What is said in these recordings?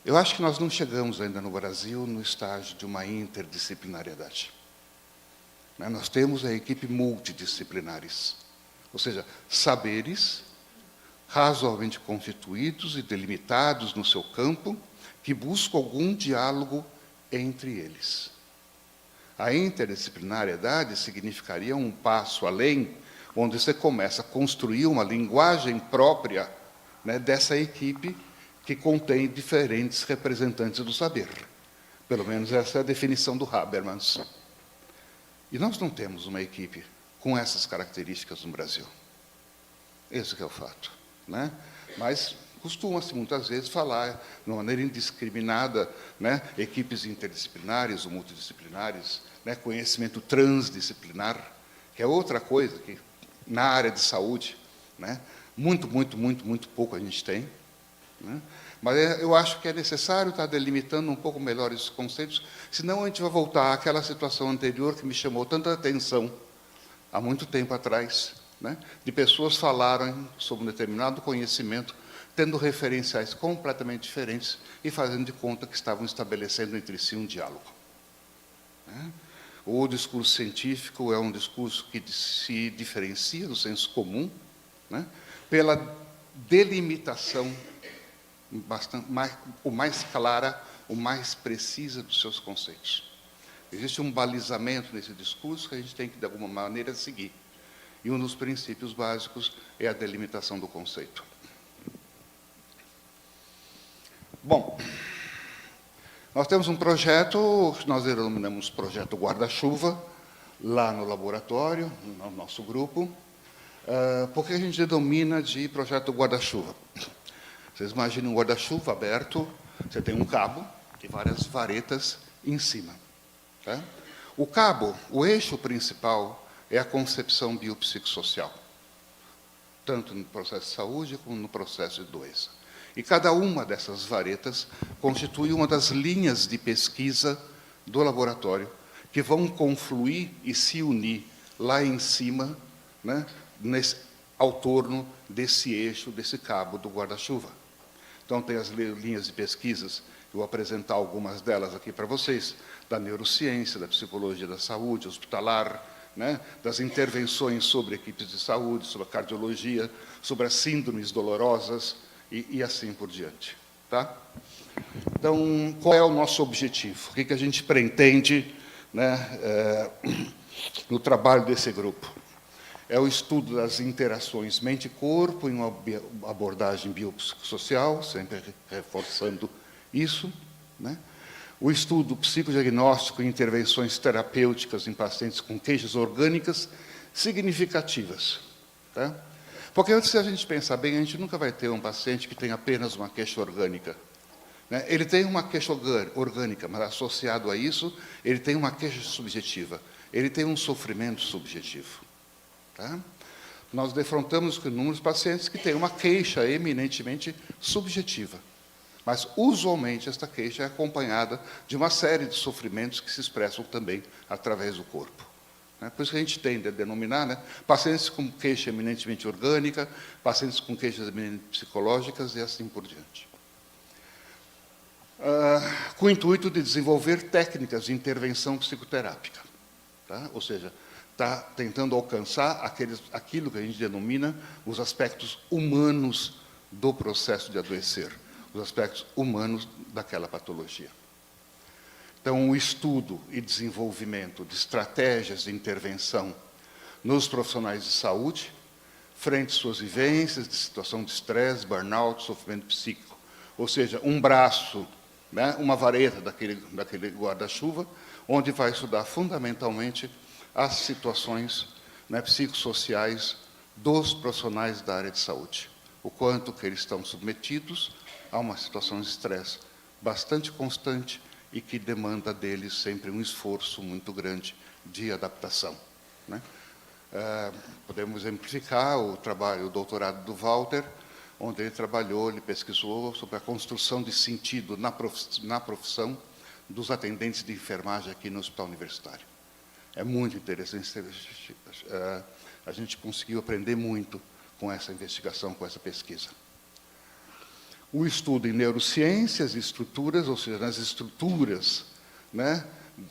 Eu acho que nós não chegamos ainda no Brasil no estágio de uma interdisciplinariedade. Nós temos a equipe multidisciplinares, ou seja, saberes razoavelmente constituídos e delimitados no seu campo, que buscam algum diálogo entre eles. A interdisciplinariedade significaria um passo além, onde você começa a construir uma linguagem própria, né, dessa equipe que contém diferentes representantes do saber. Pelo menos essa é a definição do Habermas. E nós não temos uma equipe com essas características no Brasil. Esse que é o fato, né? Mas costuma-se muitas vezes falar de uma maneira indiscriminada, né, equipes interdisciplinares ou multidisciplinares, né, conhecimento transdisciplinar, que é outra coisa que na área de saúde, né, muito pouco a gente tem, né? Mas eu acho que é necessário estar delimitando um pouco melhor esses conceitos, senão a gente vai voltar àquela situação anterior que me chamou tanta atenção há muito tempo atrás, né, de pessoas falarem sobre um determinado conhecimento, tendo referenciais completamente diferentes e fazendo de conta que estavam estabelecendo entre si um diálogo. Né? O discurso científico é um discurso que se diferencia do senso comum, né, pela delimitação o mais clara, o mais precisa dos seus conceitos. Existe um balizamento nesse discurso que a gente tem que, de alguma maneira, seguir. E um dos princípios básicos é a delimitação do conceito. Bom, nós temos um projeto, que nós denominamos Projeto Guarda-Chuva, lá no laboratório, no nosso grupo. Por que a gente denomina de Projeto Guarda-Chuva? Vocês imaginem um guarda-chuva aberto, você tem um cabo e várias varetas em cima. Tá? O cabo, o eixo principal, é a concepção biopsicossocial, tanto no processo de saúde como no processo de doença. E cada uma dessas varetas constitui uma das linhas de pesquisa do laboratório, que vão confluir e se unir lá em cima, né, ao torno desse eixo, desse cabo do guarda-chuva. Então, tem as linhas de pesquisas, eu vou apresentar algumas delas aqui para vocês, da neurociência, da psicologia da saúde, hospitalar, né, das intervenções sobre equipes de saúde, sobre a cardiologia, sobre as síndromes dolorosas e assim por diante. Tá? Então, qual é o nosso objetivo? O que a gente pretende, né, no trabalho desse grupo? É o estudo das interações mente-corpo em uma abordagem biopsicossocial, sempre reforçando isso, né? O estudo psicodiagnóstico e intervenções terapêuticas em pacientes com queixas orgânicas significativas. Tá? Porque, se a gente pensar bem, a gente nunca vai ter um paciente que tem apenas uma queixa orgânica. Né? Ele tem uma queixa orgânica, mas associado a isso, ele tem uma queixa subjetiva. Ele tem um sofrimento subjetivo. Tá? Nós defrontamos com inúmeros pacientes que têm uma queixa eminentemente subjetiva, mas, usualmente, esta queixa é acompanhada de uma série de sofrimentos que se expressam também através do corpo. Por isso que a gente tende a denominar, né, pacientes com queixa eminentemente orgânica, pacientes com queixas eminentemente psicológicas e assim por diante. Com o intuito de desenvolver técnicas de intervenção psicoterápica. Tá? Ou seja, está tentando alcançar aquilo que a gente denomina os aspectos humanos do processo de adoecer, os aspectos humanos daquela patologia. Então, o estudo e desenvolvimento de estratégias de intervenção nos profissionais de saúde, frente às suas vivências de situação de estresse, burnout, sofrimento psíquico. Ou seja, um braço, né, uma vareta daquele guarda-chuva, onde vai estudar fundamentalmente as situações, né, psicossociais dos profissionais da área de saúde. O quanto que eles estão submetidos a uma situação de estresse bastante constante e que demanda deles sempre um esforço muito grande de adaptação. Né? Podemos exemplificar o doutorado do Walter, onde ele pesquisou sobre a construção de sentido na profissão dos atendentes de enfermagem aqui no Hospital Universitário. É muito interessante, a gente conseguiu aprender muito com essa investigação, com essa pesquisa. O estudo em neurociências e estruturas, ou seja, nas estruturas, né,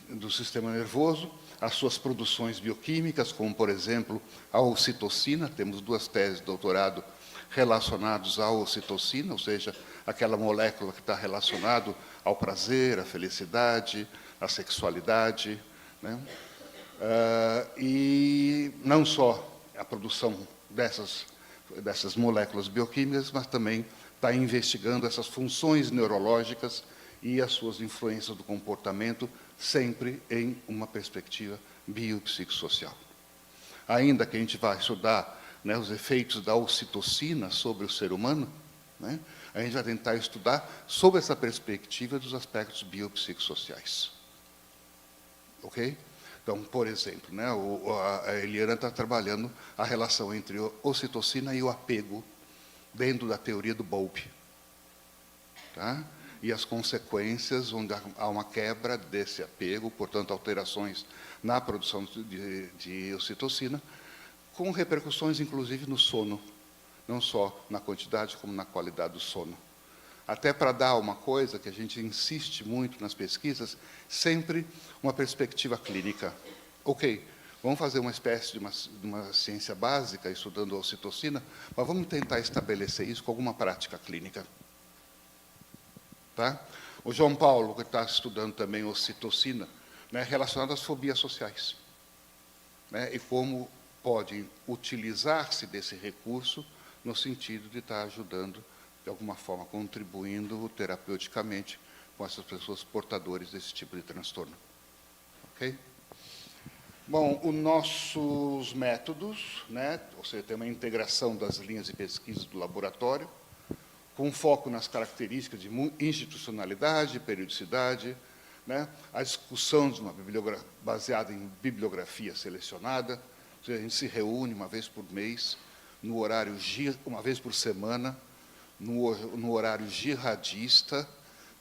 do sistema nervoso, as suas produções bioquímicas, como, por exemplo, a ocitocina. Temos 2 teses de doutorado relacionadas à ocitocina, ou seja, aquela molécula que está relacionada ao prazer, à felicidade, à sexualidade, né? E não só a produção dessas moléculas bioquímicas, mas também está investigando essas funções neurológicas e as suas influências do comportamento, sempre em uma perspectiva biopsicossocial. Ainda que a gente vá estudar, né, os efeitos da ocitocina sobre o ser humano, né, a gente vai tentar estudar sob essa perspectiva dos aspectos biopsicossociais. Ok? Então, por exemplo, né, a Eliana está trabalhando a relação entre a ocitocina e o apego dentro da teoria do Bowlby. Tá? E as consequências, onde há uma quebra desse apego, portanto, alterações na produção de ocitocina, com repercussões, inclusive, no sono, não só na quantidade, como na qualidade do sono. Até para dar uma coisa que a gente insiste muito nas pesquisas, sempre uma perspectiva clínica. Ok, vamos fazer uma espécie de uma ciência básica, estudando a ocitocina, mas vamos tentar estabelecer isso com alguma prática clínica. Tá? O João Paulo, que está estudando também ocitocina, né, relacionado às fobias sociais, né, e como pode utilizar-se desse recurso no sentido de estar ajudando, de alguma forma, contribuindo terapeuticamente com essas pessoas portadoras desse tipo de transtorno. Ok? Bom, os nossos métodos, né, ou seja, tem uma integração das linhas de pesquisa do laboratório, com foco nas características de institucionalidade, periodicidade, né, a discussão de uma bibliografia baseada em bibliografia selecionada, ou seja, a gente se reúne uma vez por mês, no horário, uma vez por semana, no horário jihadista,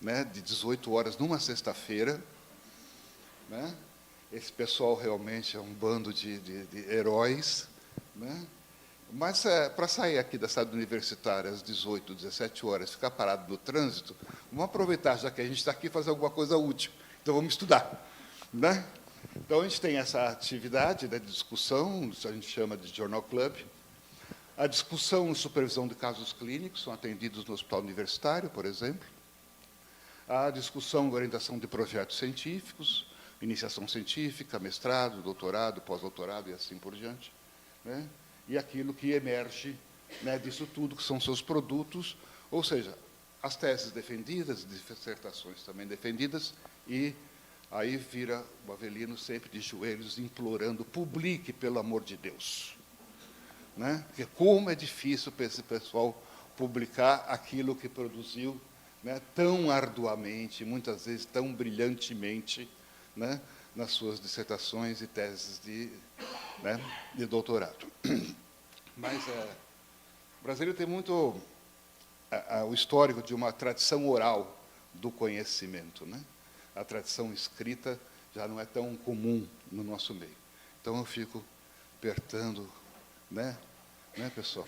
né, de 18 horas, numa sexta-feira. Né? Esse pessoal realmente é um bando de heróis. Né? Mas, para sair aqui da cidade universitária às 18, 17 horas, ficar parado no trânsito, vamos aproveitar, já que a gente está aqui, fazer alguma coisa útil. Então, vamos estudar. Né? Então, a gente tem essa atividade, né, de discussão, isso a gente chama de Journal Club. A discussão e supervisão de casos clínicos são atendidos no hospital universitário, por exemplo. A discussão e orientação de projetos científicos, iniciação científica, mestrado, doutorado, pós-doutorado e assim por diante. Né? E aquilo que emerge, né, disso tudo, que são seus produtos, ou seja, as teses defendidas, dissertações também defendidas, e aí vira o Avelino sempre de joelhos, implorando, publique, pelo amor de Deus. Né? Porque como é difícil para esse pessoal publicar aquilo que produziu, né, tão arduamente, muitas vezes tão brilhantemente, né, nas suas dissertações e teses né, de doutorado. Mas o Brasil tem muito o histórico de uma tradição oral do conhecimento. Né? A tradição escrita já não é tão comum no nosso meio. Então, eu fico apertando, né, pessoal?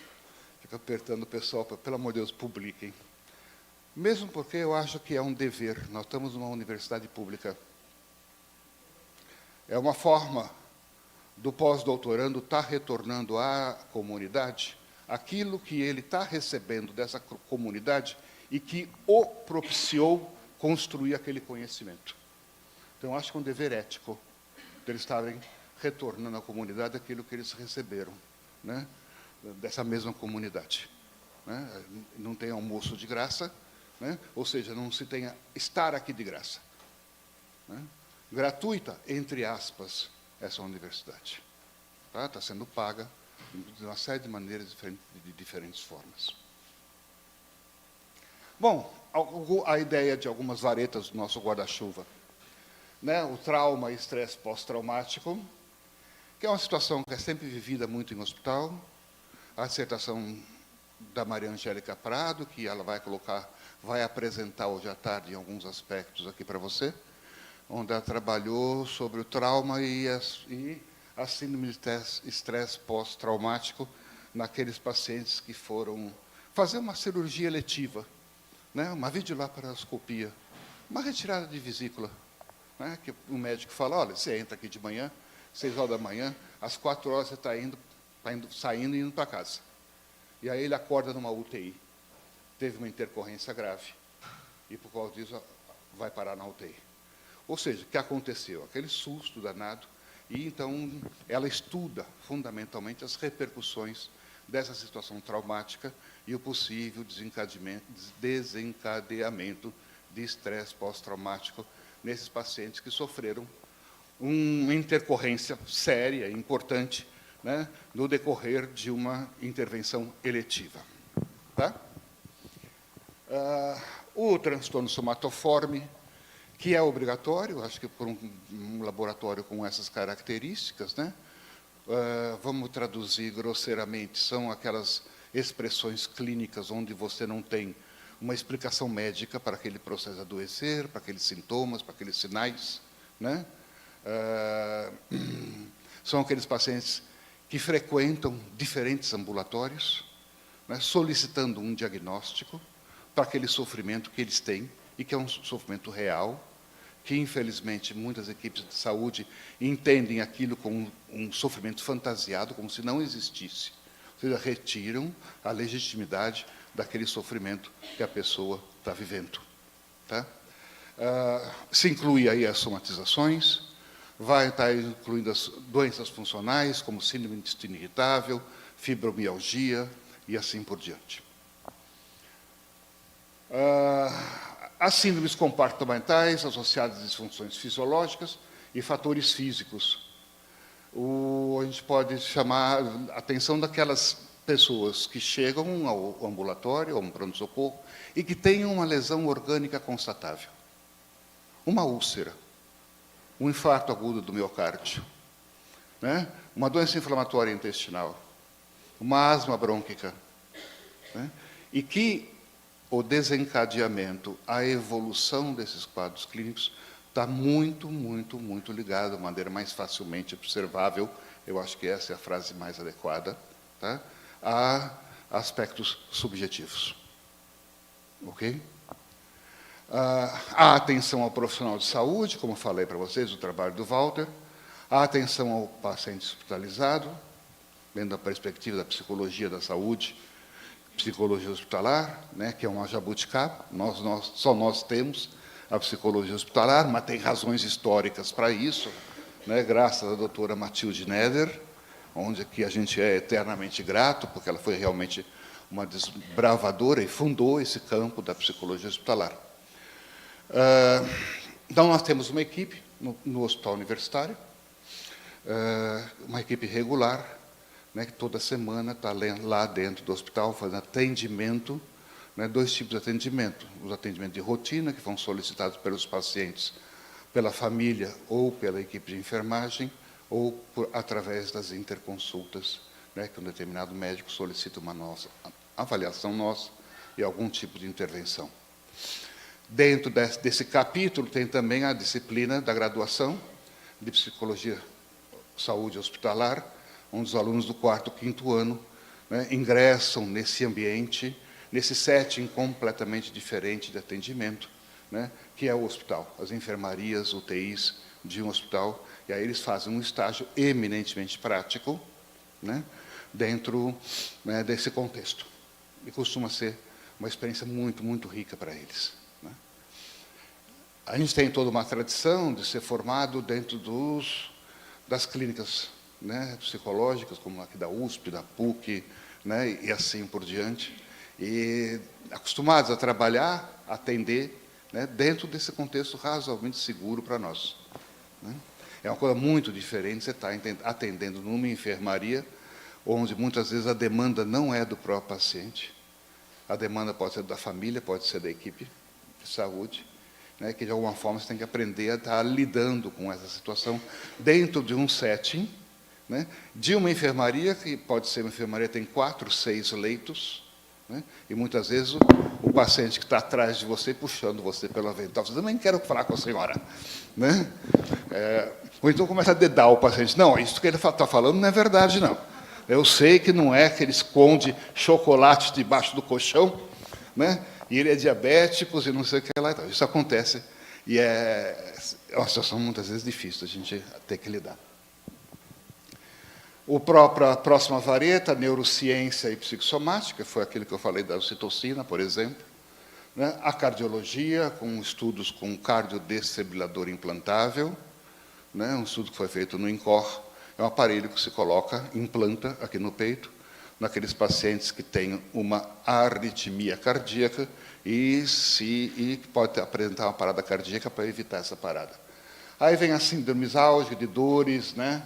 Fico apertando o pessoal para, pelo amor de Deus, publiquem. Mesmo porque eu acho que é um dever. Nós estamos numa universidade pública. É uma forma do pós-doutorando estar retornando à comunidade aquilo que ele está recebendo dessa comunidade e que o propiciou construir aquele conhecimento. Então, eu acho que é um dever ético deles estarem retornando à comunidade aquilo que eles receberam, né, dessa mesma comunidade. Né? Não tem almoço de graça, né? Ou seja, não se tenha estar aqui de graça. Né? Gratuita, entre aspas, essa universidade. Tá? Está sendo paga de uma série de maneiras de diferentes formas. Bom, a ideia de algumas varetas do nosso guarda-chuva. Né? O trauma e estresse pós-traumático, que é uma situação que é sempre vivida muito em hospital. A dissertação da Maria Angélica Prado, que ela vai apresentar hoje à tarde em alguns aspectos aqui para você, onde ela trabalhou sobre o trauma e a síndrome de estresse pós-traumático naqueles pacientes que foram fazer uma cirurgia eletiva, né, uma videolaparoscopia, uma retirada de vesícula, né, que o médico fala, olha, você entra aqui de manhã, 6 horas da manhã, às 4 horas você está saindo e indo para casa. E aí ele acorda numa UTI. Teve uma intercorrência grave. E, por causa disso, vai parar na UTI. Ou seja, o que aconteceu? Aquele susto danado. E, então, ela estuda, fundamentalmente, as repercussões dessa situação traumática e o possível desencadeamento de estresse pós-traumático nesses pacientes que sofreram uma intercorrência séria e importante, né, no decorrer de uma intervenção eletiva. Tá? O transtorno somatoforme, que é obrigatório, acho que por um laboratório com essas características, né, vamos traduzir grosseiramente, são aquelas expressões clínicas onde você não tem uma explicação médica para aquele processo de adoecer, para aqueles sintomas, para aqueles sinais, né? São aqueles pacientes que frequentam diferentes ambulatórios, né, solicitando um diagnóstico para aquele sofrimento que eles têm, e que é um sofrimento real, que, infelizmente, muitas equipes de saúde entendem aquilo como um sofrimento fantasiado, como se não existisse. Ou seja, retiram a legitimidade daquele sofrimento que a pessoa está vivendo. Tá? Se inclui aí as somatizações, vai estar incluindo as doenças funcionais, como síndrome do intestino irritável, fibromialgia e assim por diante. As síndromes comportamentais associadas a disfunções fisiológicas e fatores físicos. A gente pode chamar a atenção daquelas pessoas que chegam ao ambulatório, ao pronto-socorro, e que têm uma lesão orgânica constatável. Uma úlcera, um infarto agudo do miocárdio, né? Uma doença inflamatória intestinal, uma asma brônquica, né? E que o desencadeamento, a evolução desses quadros clínicos está muito, muito, muito ligado, de maneira mais facilmente observável, eu acho que essa é a frase mais adequada, tá? A aspectos subjetivos. Ok? A atenção ao profissional de saúde, como falei para vocês, o trabalho do Walter, a atenção ao paciente hospitalizado, dentro da perspectiva da psicologia da saúde, psicologia hospitalar, né, que é uma jabuticaba, só nós temos a psicologia hospitalar, mas tem razões históricas para isso, né, graças à doutora Matilde Neder, onde aqui a gente é eternamente grato, porque ela foi realmente uma desbravadora e fundou esse campo da psicologia hospitalar. Então, nós temos uma equipe no hospital universitário, uma equipe regular, né, que toda semana está lá dentro do hospital fazendo atendimento, né, 2 tipos de atendimento. Os atendimentos de rotina, que são solicitados pelos pacientes, pela família ou pela equipe de enfermagem, ou através das interconsultas, né, que um determinado médico solicita uma avaliação nossa e algum tipo de intervenção. Dentro desse capítulo tem também a disciplina da graduação de Psicologia Saúde Hospitalar, onde os alunos do 4º, 5º ano, né, ingressam nesse ambiente, nesse setting completamente diferente de atendimento, né, que é o hospital, as enfermarias, UTIs de um hospital, e aí eles fazem um estágio eminentemente prático, né, dentro, né, desse contexto. E costuma ser uma experiência muito, muito rica para eles. Né. A gente tem toda uma tradição de ser formado dentro das clínicas, né, psicológicas, como aqui da USP, da PUC, né, e assim por diante, e acostumados a trabalhar, atender, né, dentro desse contexto razoavelmente seguro para nós. Né. É uma coisa muito diferente você estar atendendo numa enfermaria, onde muitas vezes a demanda não é do próprio paciente, a demanda pode ser da família, pode ser da equipe de saúde, né, que de alguma forma você tem que aprender a estar lidando com essa situação dentro de um setting, né, de uma enfermaria, que pode ser uma enfermaria que tem 4, 6 leitos, né, e muitas vezes o paciente que está atrás de você, puxando você pelo avental, você também quero falar com a senhora. Né? Ou então começa a dedar o paciente. Não, isso que ele está falando não é verdade, não. Eu sei que não é que ele esconde chocolate debaixo do colchão, né, e ele é diabético e não sei o que lá. Então, isso acontece e é uma situação muitas vezes difícil a gente ter que lidar. A próxima vareta, neurociência e psicossomática, foi aquilo que eu falei da ocitocina, por exemplo. Né? A cardiologia, com estudos com cardiodesfibrilador implantável, né? Um estudo que foi feito no INCOR, é um aparelho que se coloca, implanta aqui no peito, naqueles pacientes que têm uma arritmia cardíaca e pode apresentar uma parada cardíaca para evitar essa parada. Aí vem a síndrome álgica de dores, né?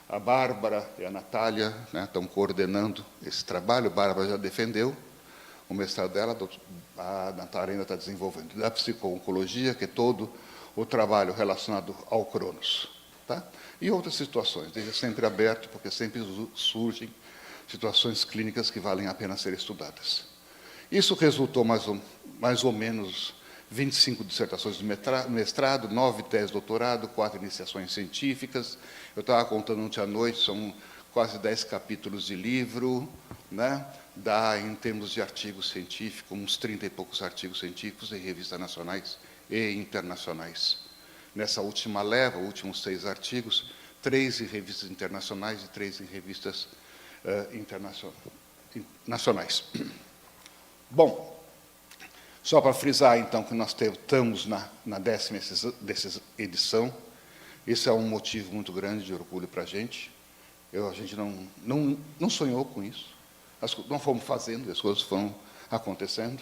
A Bárbara e a Natália, né, estão coordenando esse trabalho. A Bárbara já defendeu o mestrado dela, a Natália ainda está desenvolvendo. Da psico-oncologia, que é todo o trabalho relacionado ao Cronos. Tá? E outras situações, deixa sempre aberto, porque sempre surgem situações clínicas que valem a pena ser estudadas. Isso resultou mais ou menos 25 dissertações de mestrado, 9 teses de doutorado, 4 iniciações científicas. Eu estava contando ontem à noite, são quase 10 capítulos de livro, né? Dá, em termos de artigos científicos, uns 30 e poucos artigos científicos em revistas nacionais e internacionais. Nessa última leva, últimos 6 artigos, 3 em revistas internacionais e 3 em revistas nacionais. Bom, só para frisar, então, que nós estamos na 10ª edição. Isso é um motivo muito grande de orgulho para a gente. A gente não sonhou com isso. Não fomos fazendo, as coisas foram acontecendo.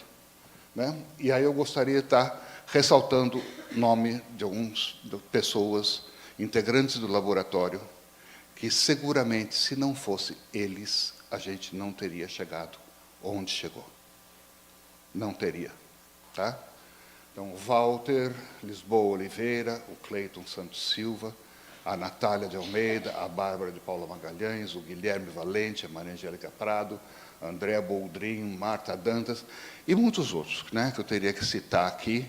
Né? E aí eu gostaria de estar ressaltando o nome de algumas pessoas, integrantes do laboratório, que seguramente, se não fosse eles, a gente não teria chegado onde chegou. Não teria. Tá? Então, o Walter Lisboa Oliveira, o Cleiton Santos Silva, a Natália de Almeida, a Bárbara de Paula Magalhães, o Guilherme Valente, a Maria Angélica Prado, a Andréa Boldrin, Marta Dantas, e muitos outros, né, que eu teria que citar aqui,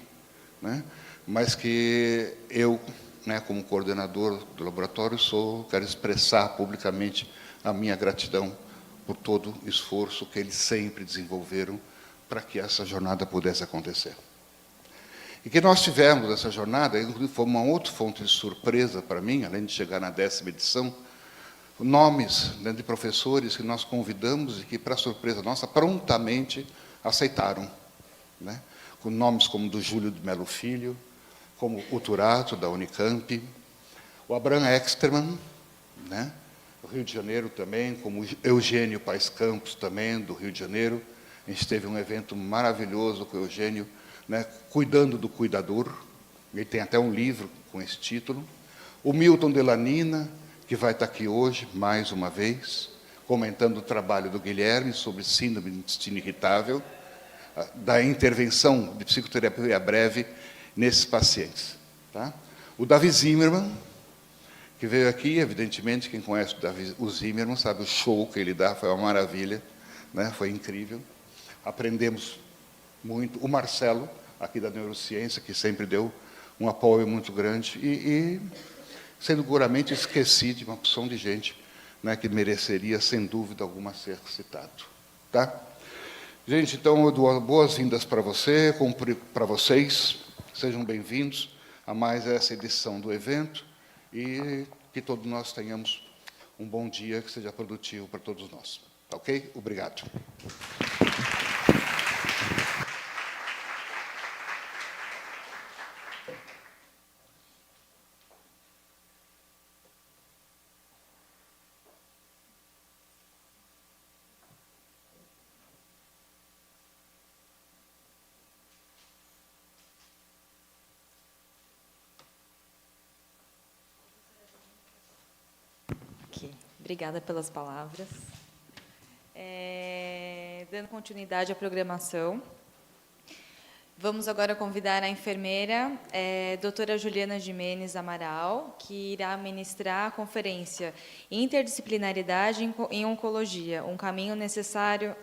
né, mas que eu, né, como coordenador do laboratório, quero expressar publicamente a minha gratidão por todo o esforço que eles sempre desenvolveram para que essa jornada pudesse acontecer. E que nós tivemos essa jornada, foi uma outra fonte de surpresa para mim, além de chegar na 10ª edição, nomes, né, de professores que nós convidamos e que, para surpresa nossa, prontamente aceitaram. Né? Com nomes como do Júlio de Melo Filho, como o Turato, da Unicamp, o Abraham Exterman, né, do Rio de Janeiro também, como o Eugênio Paes Campos, também, do Rio de Janeiro. A gente teve um evento maravilhoso com o Eugênio, né, cuidando do cuidador. Ele tem até um livro com esse título. O Milton Delanina, que vai estar aqui hoje, mais uma vez, comentando o trabalho do Guilherme sobre síndrome de intestino irritável, da intervenção de psicoterapia breve nesses pacientes. Tá? O Davi Zimmermann, que veio aqui, evidentemente, quem conhece o Zimmermann sabe o show que ele dá, foi uma maravilha, né? Foi incrível. Aprendemos muito. O Marcelo, aqui da Neurociência, que sempre deu um apoio muito grande, e sendo seguramente esqueci de uma opção de gente, né, que mereceria, sem dúvida alguma, ser citado. Tá? Gente, então, eu dou boas-vindas para vocês, sejam bem-vindos a mais essa edição do evento, e que todos nós tenhamos um bom dia, que seja produtivo para todos nós. Tá ok? Obrigado. Obrigada pelas palavras. Dando continuidade à programação, vamos agora convidar a enfermeira, doutora Juliana Gimenez Amaral, que irá ministrar a conferência Interdisciplinaridade em Oncologia, um caminho necessário.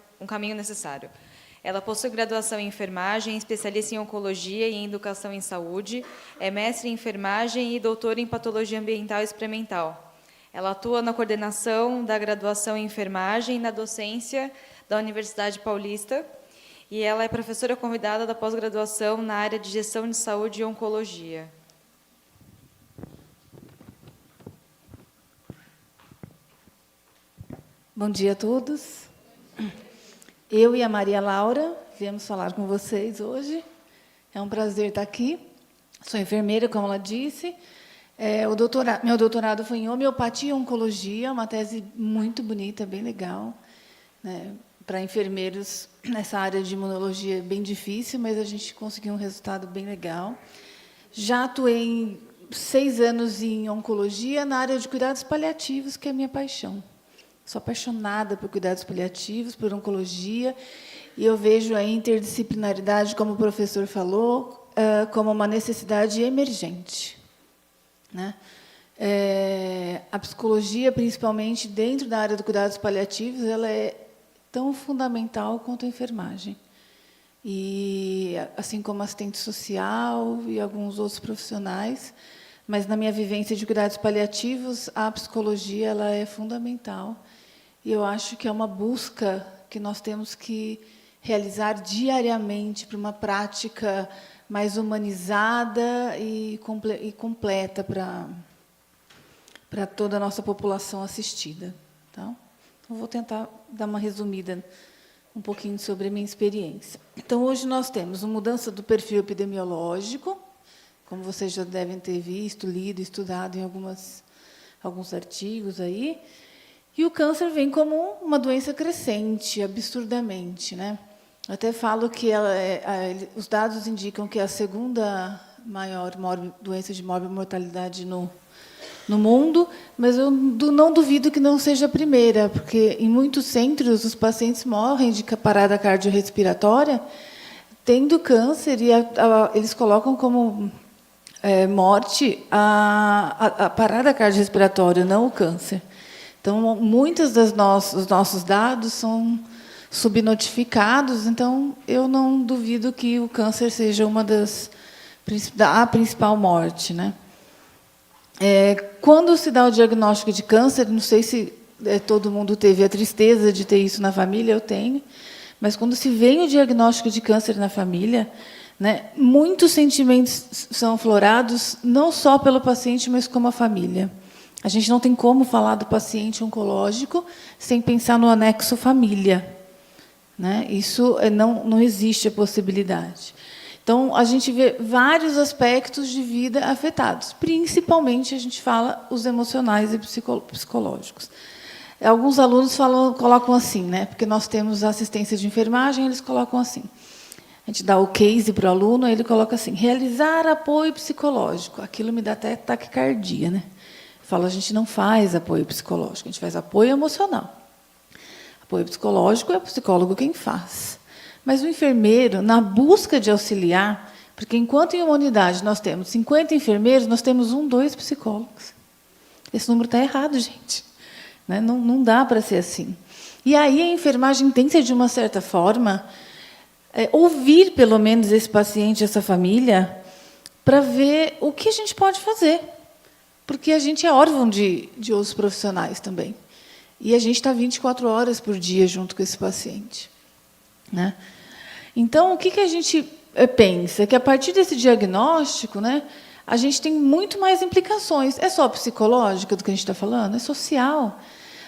Ela possui graduação em enfermagem, especialista em oncologia e em educação em saúde, é mestre em enfermagem e doutora em patologia ambiental e experimental. Ela atua na coordenação da graduação em enfermagem e na docência da Universidade Paulista e ela é professora convidada da pós-graduação na área de Gestão de Saúde e Oncologia. Bom dia a todos. Eu e a Maria Laura viemos falar com vocês hoje. É um prazer estar aqui. Sou enfermeira, como ela disse. Meu doutorado foi em homeopatia e oncologia, uma tese muito bonita, bem legal, né? Para enfermeiros, nessa área de imunologia é bem difícil, mas a gente conseguiu um resultado bem legal. Já atuei 6 anos em oncologia, na área de cuidados paliativos, que é a minha paixão. Sou apaixonada por cuidados paliativos, por oncologia, e eu vejo a interdisciplinaridade, como o professor falou, como uma necessidade emergente, né? A psicologia, principalmente dentro da área de cuidados paliativos, ela é tão fundamental quanto a enfermagem. E, assim como assistente social e alguns outros profissionais, mas na minha vivência de cuidados paliativos, a psicologia ela é fundamental. E eu acho que é uma busca que nós temos que realizar diariamente para uma prática mais humanizada e completa para toda a nossa população assistida. Tá? Então, vou tentar dar uma resumida um pouquinho sobre a minha experiência. Então, hoje nós temos uma mudança do perfil epidemiológico, como vocês já devem ter visto, lido, estudado em alguns artigos aí. E o câncer vem como uma doença crescente, absurdamente, né? Eu até falo que os dados indicam que é a segunda maior doença de mórbida mortalidade no mundo, mas eu não duvido que não seja a primeira, porque em muitos centros os pacientes morrem de parada cardiorrespiratória, tendo câncer, e eles colocam como morte a parada cardiorrespiratória, não o câncer. Então, muitos dos nossos dados são subnotificados, então eu não duvido que o câncer seja a principal morte, né? Quando se dá o diagnóstico de câncer, não sei se todo mundo teve a tristeza de ter isso na família, eu tenho, mas quando se vem o diagnóstico de câncer na família, né, muitos sentimentos são aflorados, não só pelo paciente, mas como a família. A gente não tem como falar do paciente oncológico sem pensar no anexo família, né? Isso não existe a possibilidade. Então, a gente vê vários aspectos de vida afetados, principalmente, a gente fala, os emocionais e psicológicos. Alguns alunos colocam assim, né? Porque nós temos a assistência de enfermagem, eles colocam assim. A gente dá o case para o aluno, ele coloca assim, realizar apoio psicológico. Aquilo me dá até taquicardia, né? Fala, a gente não faz apoio psicológico, a gente faz apoio emocional. Apoio psicológico é o psicólogo quem faz. Mas o enfermeiro, na busca de auxiliar, porque enquanto em uma unidade nós temos 50 enfermeiros, nós temos 2 psicólogos. Esse número está errado, gente. Né? Não dá para ser assim. E aí a enfermagem tem que ser, de uma certa forma, ouvir, pelo menos, esse paciente, essa família, para ver o que a gente pode fazer. Porque a gente é órfão de outros profissionais também. E a gente está 24 horas por dia junto com esse paciente, né? Então, o que a gente pensa? Que, a partir desse diagnóstico, né, a gente tem muito mais implicações. É só psicológica do que a gente está falando? É social.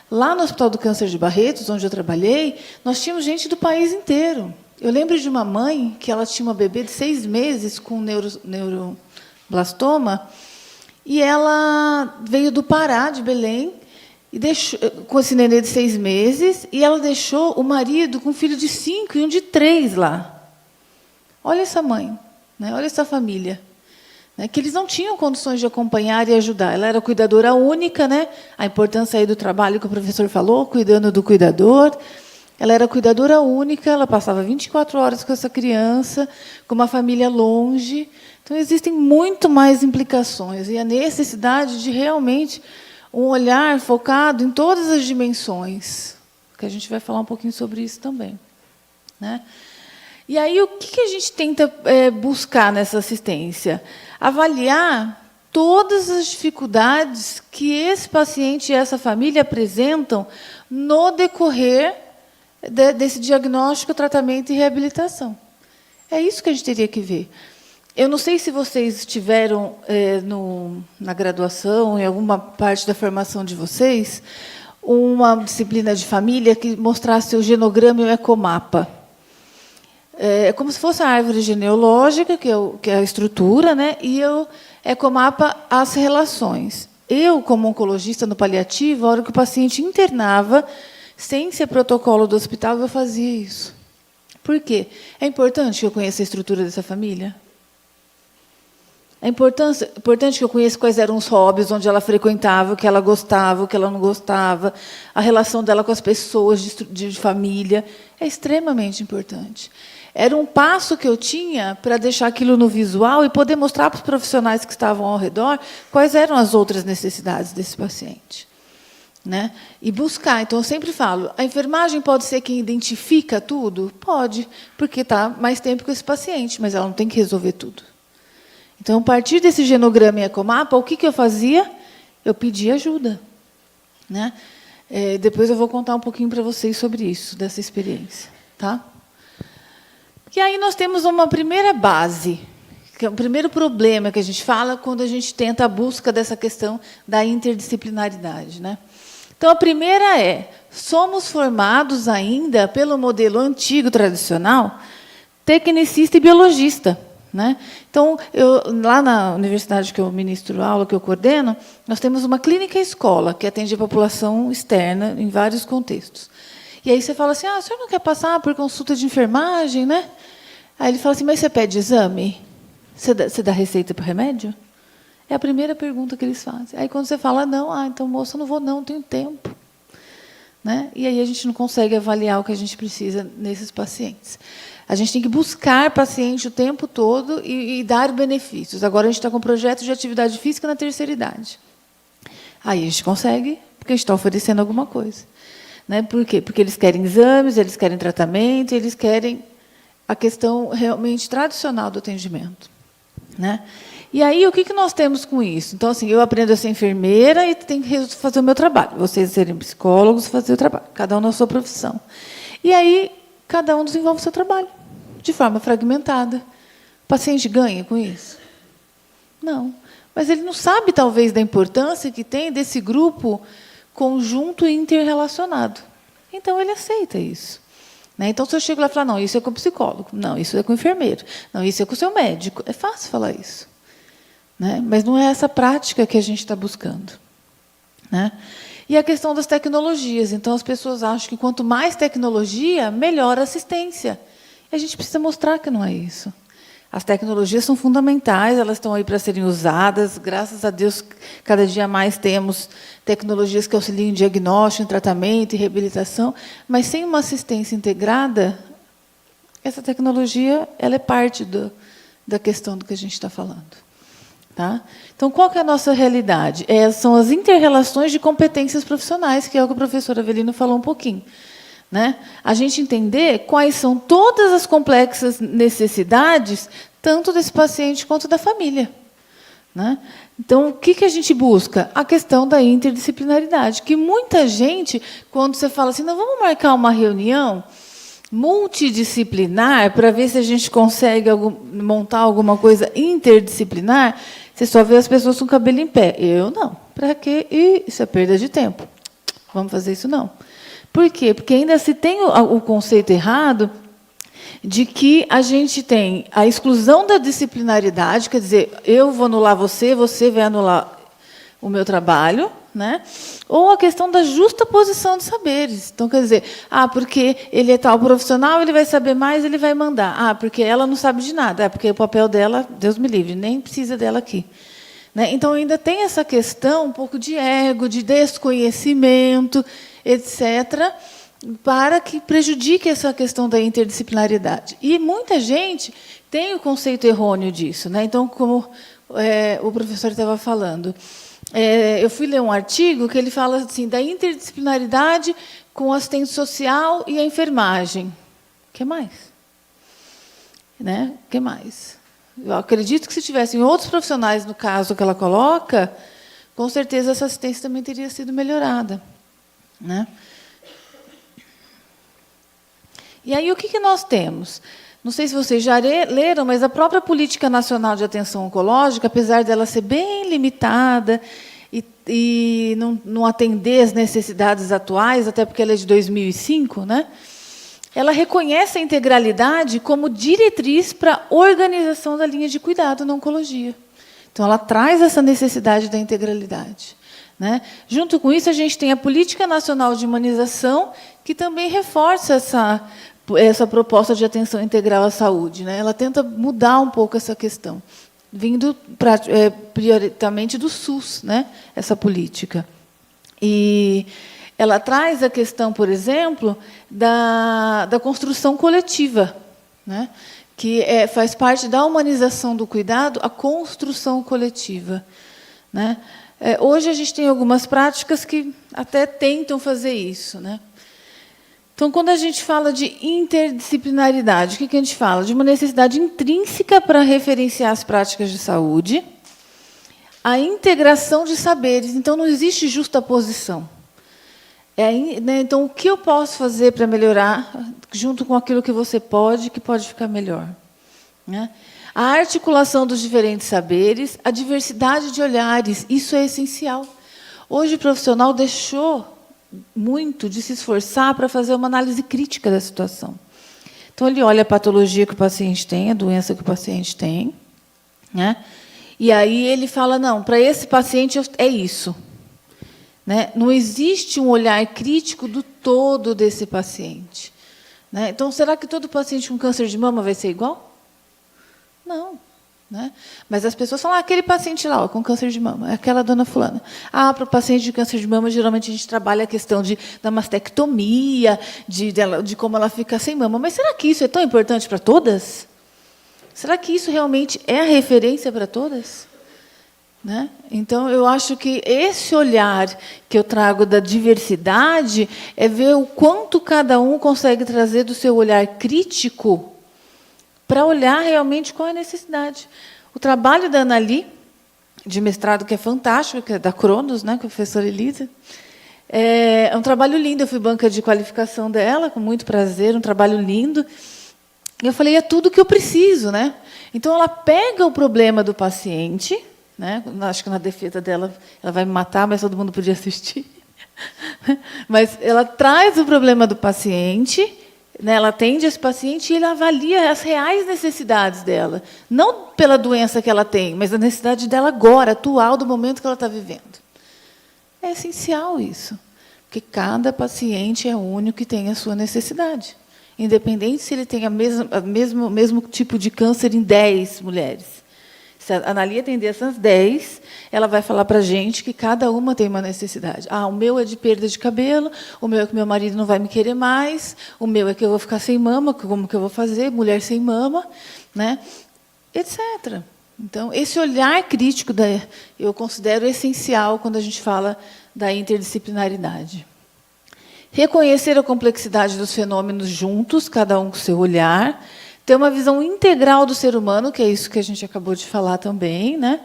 Lá no Hospital do Câncer de Barretos, onde eu trabalhei, nós tínhamos gente do país inteiro. Eu lembro de uma mãe que ela tinha uma bebê de 6 meses com neuroblastoma, e ela veio do Pará, de Belém, e deixou, com esse nenê de 6 meses, e ela deixou o marido com um filho de 5 e um de 3 lá. Olha essa mãe, né? Olha essa família. Né? Que eles não tinham condições de acompanhar e ajudar. Ela era cuidadora única, né? A importância aí do trabalho que o professor falou, cuidando do cuidador. Ela era cuidadora única, ela passava 24 horas com essa criança, com uma família longe. Então, existem muito mais implicações, e a necessidade de realmente um olhar focado em todas as dimensões, que a gente vai falar um pouquinho sobre isso também, né? E aí, o que a gente tenta buscar nessa assistência? Avaliar todas as dificuldades que esse paciente e essa família apresentam no decorrer desse diagnóstico, tratamento e reabilitação. É isso que a gente teria que ver. Eu não sei se vocês tiveram, na graduação, em alguma parte da formação de vocês, uma disciplina de família que mostrasse o genograma e o ecomapa. É como se fosse a árvore genealógica, que é a estrutura, né? E o ecomapa, as relações. Eu, como oncologista no paliativo, a hora que o paciente internava, sem ser protocolo do hospital, eu fazia isso. Por quê? É importante que eu conheça a estrutura dessa família? É importante que eu conheça quais eram os hobbies, onde ela frequentava, o que ela gostava, o que ela não gostava, a relação dela com as pessoas de família. É extremamente importante. Era um passo que eu tinha para deixar aquilo no visual e poder mostrar para os profissionais que estavam ao redor quais eram as outras necessidades desse paciente. Né? E buscar. Então, eu sempre falo, a enfermagem pode ser quem identifica tudo? Pode, porque está mais tempo com esse paciente, mas ela não tem que resolver tudo. Então, a partir desse genograma e ecomapa, o que eu fazia? Eu pedia ajuda. Né? Depois eu vou contar um pouquinho para vocês sobre isso, dessa experiência. Tá? E aí nós temos uma primeira base, que é o primeiro problema que a gente fala quando a gente tenta a busca dessa questão da interdisciplinaridade. Né? Então, a primeira somos formados ainda pelo modelo antigo, tradicional, tecnicista e biologista. Né? Então, lá na universidade que eu ministro aula, que eu coordeno, nós temos uma clínica escola que atende a população externa em vários contextos. E aí você fala assim, o senhor não quer passar por consulta de enfermagem, né? Aí ele fala assim, mas você pede exame? Você dá receita para remédio? É a primeira pergunta que eles fazem. Aí, quando você fala, não, então, moça, eu não vou, não tenho tempo. Né? E aí a gente não consegue avaliar o que a gente precisa nesses pacientes. A gente tem que buscar paciente o tempo todo e dar benefícios. Agora, a gente está com um projeto de atividade física na terceira idade. Aí a gente consegue, porque a gente está oferecendo alguma coisa. Né? Por quê? Porque eles querem exames, eles querem tratamento, eles querem a questão realmente tradicional do atendimento. Né? E aí, o que nós temos com isso? Então, assim, eu aprendo a ser enfermeira e tenho que fazer o meu trabalho. Vocês serem psicólogos, fazer o trabalho. Cada um na sua profissão. E aí, cada um desenvolve o seu trabalho, de forma fragmentada. O paciente ganha com isso? Não. Mas ele não sabe, talvez, da importância que tem desse grupo conjunto e interrelacionado. Então, ele aceita isso. Né? Então, se eu chego lá e falar, não, isso é com o psicólogo, não, isso é com o enfermeiro, não, isso é com o seu médico, é fácil falar isso. Né? Mas não é essa prática que a gente está buscando. Né? E a questão das tecnologias. Então, as pessoas acham que quanto mais tecnologia, melhor a assistência. E a gente precisa mostrar que não é isso. As tecnologias são fundamentais, elas estão aí para serem usadas. Graças a Deus, cada dia mais temos tecnologias que auxiliam em diagnóstico, em tratamento e reabilitação, mas sem uma assistência integrada, essa tecnologia ela é parte da questão do que a gente está falando. Tá? Então, qual que é a nossa realidade? São as inter-relações de competências profissionais, que é o que o professor Avelino falou um pouquinho. Né? A gente entender quais são todas as complexas necessidades, tanto desse paciente quanto da família. Né? Então, o que a gente busca? A questão da interdisciplinaridade, que muita gente, quando você fala assim, não, vamos marcar uma reunião multidisciplinar para ver se a gente consegue montar alguma coisa interdisciplinar, você só vê as pessoas com o cabelo em pé. Eu não. Para quê? Isso é perda de tempo. Vamos fazer isso não. Por quê? Porque ainda se tem o conceito errado de que a gente tem a exclusão da disciplinaridade, quer dizer, eu vou anular você, você vai anular o meu trabalho, né? Ou a questão da justa posição de saberes. Então, quer dizer, porque ele é tal profissional, ele vai saber mais, ele vai mandar. Porque ela não sabe de nada. Porque o papel dela, Deus me livre, nem precisa dela aqui. Né? Então, ainda tem essa questão um pouco de ego, de desconhecimento, etc., para que prejudique essa questão da interdisciplinaridade. E muita gente tem o conceito errôneo disso. Né? Então, como o professor estava falando, eu fui ler um artigo que ele fala assim, da interdisciplinaridade com o assistente social e a enfermagem. O que mais? Né? O que mais? Eu acredito que, se tivessem outros profissionais, no caso que ela coloca, com certeza essa assistência também teria sido melhorada. Né? E aí, o que nós temos? Não sei se vocês já leram, mas a própria Política Nacional de Atenção Oncológica, apesar dela ser bem limitada e não atender às necessidades atuais, até porque ela é de 2005, né? Ela reconhece a integralidade como diretriz para a organização da linha de cuidado na oncologia. Então, ela traz essa necessidade da integralidade, né? Junto com isso, a gente tem a Política Nacional de Humanização, que também reforça essa proposta de atenção integral à saúde, né? Ela tenta mudar um pouco essa questão, vindo prioritariamente do SUS, né? Essa política. E ela traz a questão, por exemplo, da construção coletiva, né? Que faz parte da humanização do cuidado, a construção coletiva, né? Hoje a gente tem algumas práticas que até tentam fazer isso, né? Então, quando a gente fala de interdisciplinaridade, o que a gente fala? De uma necessidade intrínseca para referenciar as práticas de saúde, a integração de saberes. Então, não existe justaposição. Então, o que eu posso fazer para melhorar, junto com aquilo que você pode, que pode ficar melhor, né? A articulação dos diferentes saberes, a diversidade de olhares, isso é essencial. Hoje, o profissional deixou muito de se esforçar para fazer uma análise crítica da situação. Então, ele olha a patologia que o paciente tem, a doença que o paciente tem, né? E aí ele fala, não, para esse paciente é isso, né? Não existe um olhar crítico do todo desse paciente, né? Então, será que todo paciente com câncer de mama vai ser igual? Não. Né? Mas as pessoas falam, aquele paciente lá, ó, com câncer de mama, é aquela dona fulana. Para o paciente de câncer de mama, geralmente a gente trabalha a questão da mastectomia, de como ela fica sem mama. Mas será que isso é tão importante para todas? Será que isso realmente é a referência para todas? Né? Então, eu acho que esse olhar que eu trago da diversidade é ver o quanto cada um consegue trazer do seu olhar crítico para olhar realmente qual é a necessidade. O trabalho da Anali, de mestrado, que é fantástico, que é da Cronos, né, com a professora Elisa, é um trabalho lindo. Eu fui banca de qualificação dela, com muito prazer, um trabalho lindo. E eu falei, é tudo que eu preciso, né? Então, ela pega o problema do paciente, né? Acho que na defesa dela, ela vai me matar, mas todo mundo podia assistir. Mas ela traz o problema do paciente, né, ela atende esse paciente e ele avalia as reais necessidades dela. Não pela doença que ela tem, mas a necessidade dela agora, atual, do momento que ela está vivendo. É essencial isso. Porque cada paciente é único e tem a sua necessidade. Independente se ele tem o mesmo tipo de câncer em 10 mulheres. Se a Anali atender essas 10, ela vai falar para a gente que cada uma tem uma necessidade. O meu é de perda de cabelo, o meu é que meu marido não vai me querer mais, o meu é que eu vou ficar sem mama, como que eu vou fazer, mulher sem mama, né? Etc. Então, esse olhar crítico eu considero essencial quando a gente fala da interdisciplinaridade. Reconhecer a complexidade dos fenômenos juntos, cada um com o seu olhar, ter uma visão integral do ser humano, que é isso que a gente acabou de falar também, né?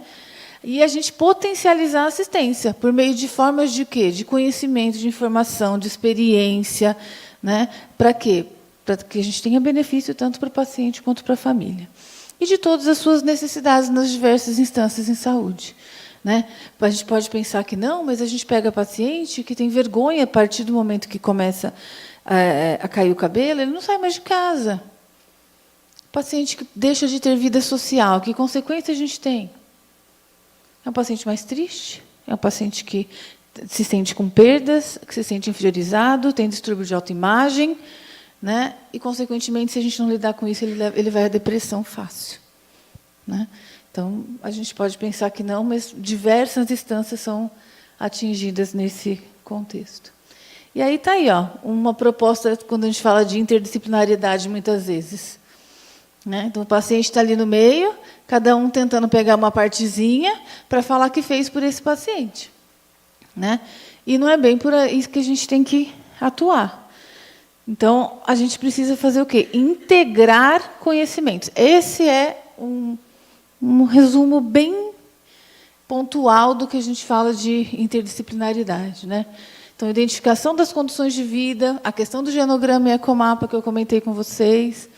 E a gente potencializar a assistência por meio de formas de quê? De conhecimento, de informação, de experiência, né? Para quê? Para que a gente tenha benefício tanto para o paciente quanto para a família. E de todas as suas necessidades nas diversas instâncias em saúde, né? A gente pode pensar que não, mas a gente pega paciente que tem vergonha a partir do momento que começa a cair o cabelo, ele não sai mais de casa. Paciente que deixa de ter vida social, que consequência a gente tem? É um paciente mais triste? É um paciente que se sente com perdas, que se sente inferiorizado, tem distúrbio de autoimagem, né? E, consequentemente, se a gente não lidar com isso, ele vai à depressão fácil, né? Então, a gente pode pensar que não, mas diversas instâncias são atingidas nesse contexto. E aí está aí, ó, uma proposta, quando a gente fala de interdisciplinariedade, muitas vezes. Né? Então, o paciente está ali no meio, cada um tentando pegar uma partezinha para falar que fez por esse paciente. Né? E não é bem por isso que a gente tem que atuar. Então, a gente precisa fazer o quê? Integrar conhecimentos. Esse é um resumo bem pontual do que a gente fala de interdisciplinaridade, né? Então, identificação das condições de vida, a questão do genograma e ecomapa, que eu comentei com vocês,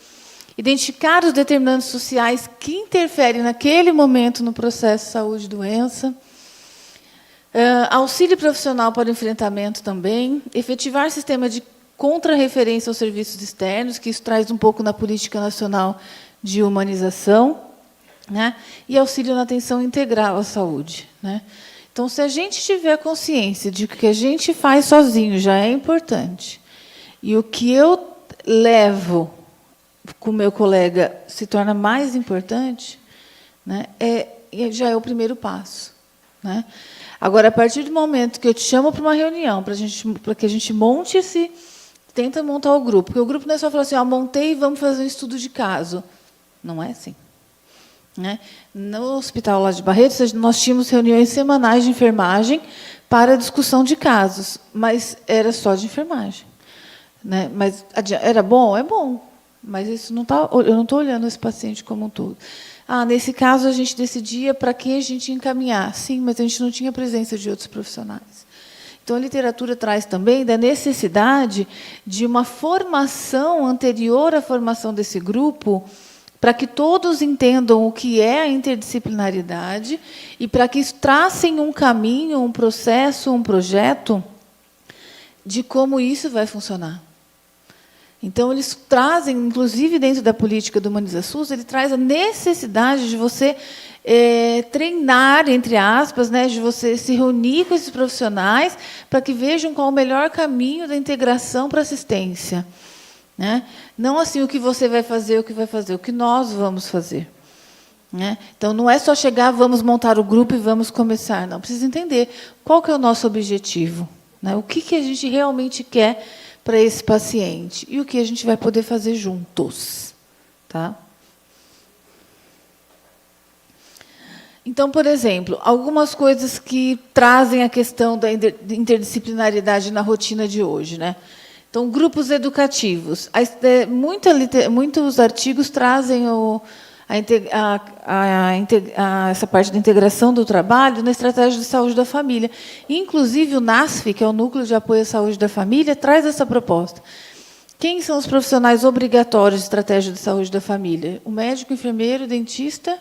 identificar os determinantes sociais que interferem naquele momento no processo de saúde e doença, auxílio profissional para o enfrentamento também, efetivar sistema de contra-referência aos serviços externos, que isso traz um pouco na política nacional de humanização, né? E auxílio na atenção integral à saúde, né? Então, se a gente tiver consciência de que o que a gente faz sozinho já é importante, e o que eu levo com o meu colega se torna mais importante, né, já é o primeiro passo, né? Agora, a partir do momento que eu te chamo para uma reunião, para que a gente tenta montar o grupo, porque o grupo não é só falar assim, montei e vamos fazer um estudo de caso. Não é assim. Né? No hospital lá de Barretos, nós tínhamos reuniões semanais de enfermagem para discussão de casos, mas era só de enfermagem. Né? Mas era bom? É bom, mas isso não tá, eu não estou olhando esse paciente como um todo. Nesse caso, a gente decidia para quem a gente ia encaminhar. Sim, mas a gente não tinha presença de outros profissionais. Então, a literatura traz também da necessidade de uma formação anterior à formação desse grupo, para que todos entendam o que é a interdisciplinaridade e para que tracem um caminho, um processo, um projeto de como isso vai funcionar. Então, eles trazem, inclusive dentro da política do HumanizaSUS, ele traz a necessidade de você treinar, entre aspas, né, de você se reunir com esses profissionais para que vejam qual o melhor caminho da integração para a assistência. Né? Não assim o que você vai fazer, o que nós vamos fazer. Né? Então, não é só chegar, vamos montar o grupo e vamos começar. Não, precisa entender qual que é o nosso objetivo. Né? O que a gente realmente quer para esse paciente e o que a gente vai poder fazer juntos. Tá? Então, por exemplo, algumas coisas que trazem a questão da interdisciplinaridade na rotina de hoje. Né? Então, grupos educativos. Muitos artigos trazem essa parte da integração do trabalho na estratégia de saúde da família. Inclusive, o NASF, que é o Núcleo de Apoio à Saúde da Família, traz essa proposta. Quem são os profissionais obrigatórios de estratégia de saúde da família? O médico, o enfermeiro, o dentista,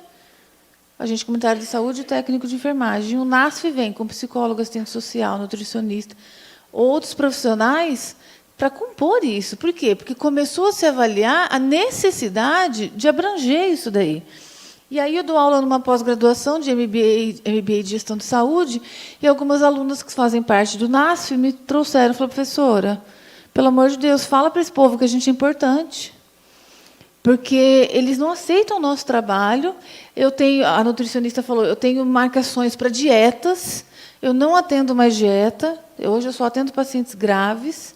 agente comunitário de saúde e o técnico de enfermagem. O NASF vem com psicólogo, assistente social, nutricionista, outros profissionais para compor isso. Por quê? Porque começou a se avaliar a necessidade de abranger isso daí. E aí eu dou aula numa pós-graduação de MBA de Gestão de Saúde, e algumas alunas que fazem parte do NASF me trouxeram e falaram, professora, pelo amor de Deus, fala para esse povo que a gente é importante. Porque eles não aceitam o nosso trabalho. A nutricionista falou, eu tenho marcações para dietas, eu não atendo mais dieta, hoje eu só atendo pacientes graves.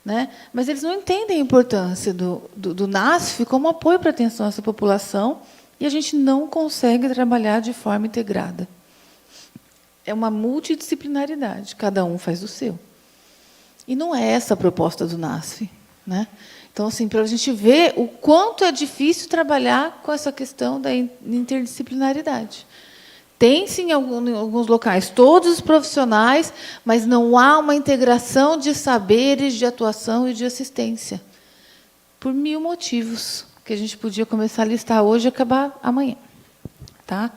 Né? Mas eles não entendem a importância do NASF como apoio para a atenção a essa população e a gente não consegue trabalhar de forma integrada. É uma multidisciplinaridade, cada um faz o seu. E não é essa a proposta do NASF. Né? Então, assim, para a gente ver o quanto é difícil trabalhar com essa questão da interdisciplinaridade. Tem, sim, em alguns locais, todos os profissionais, mas não há uma integração de saberes, de atuação e de assistência. Por 1000 motivos, que a gente podia começar a listar hoje e acabar amanhã. Tá?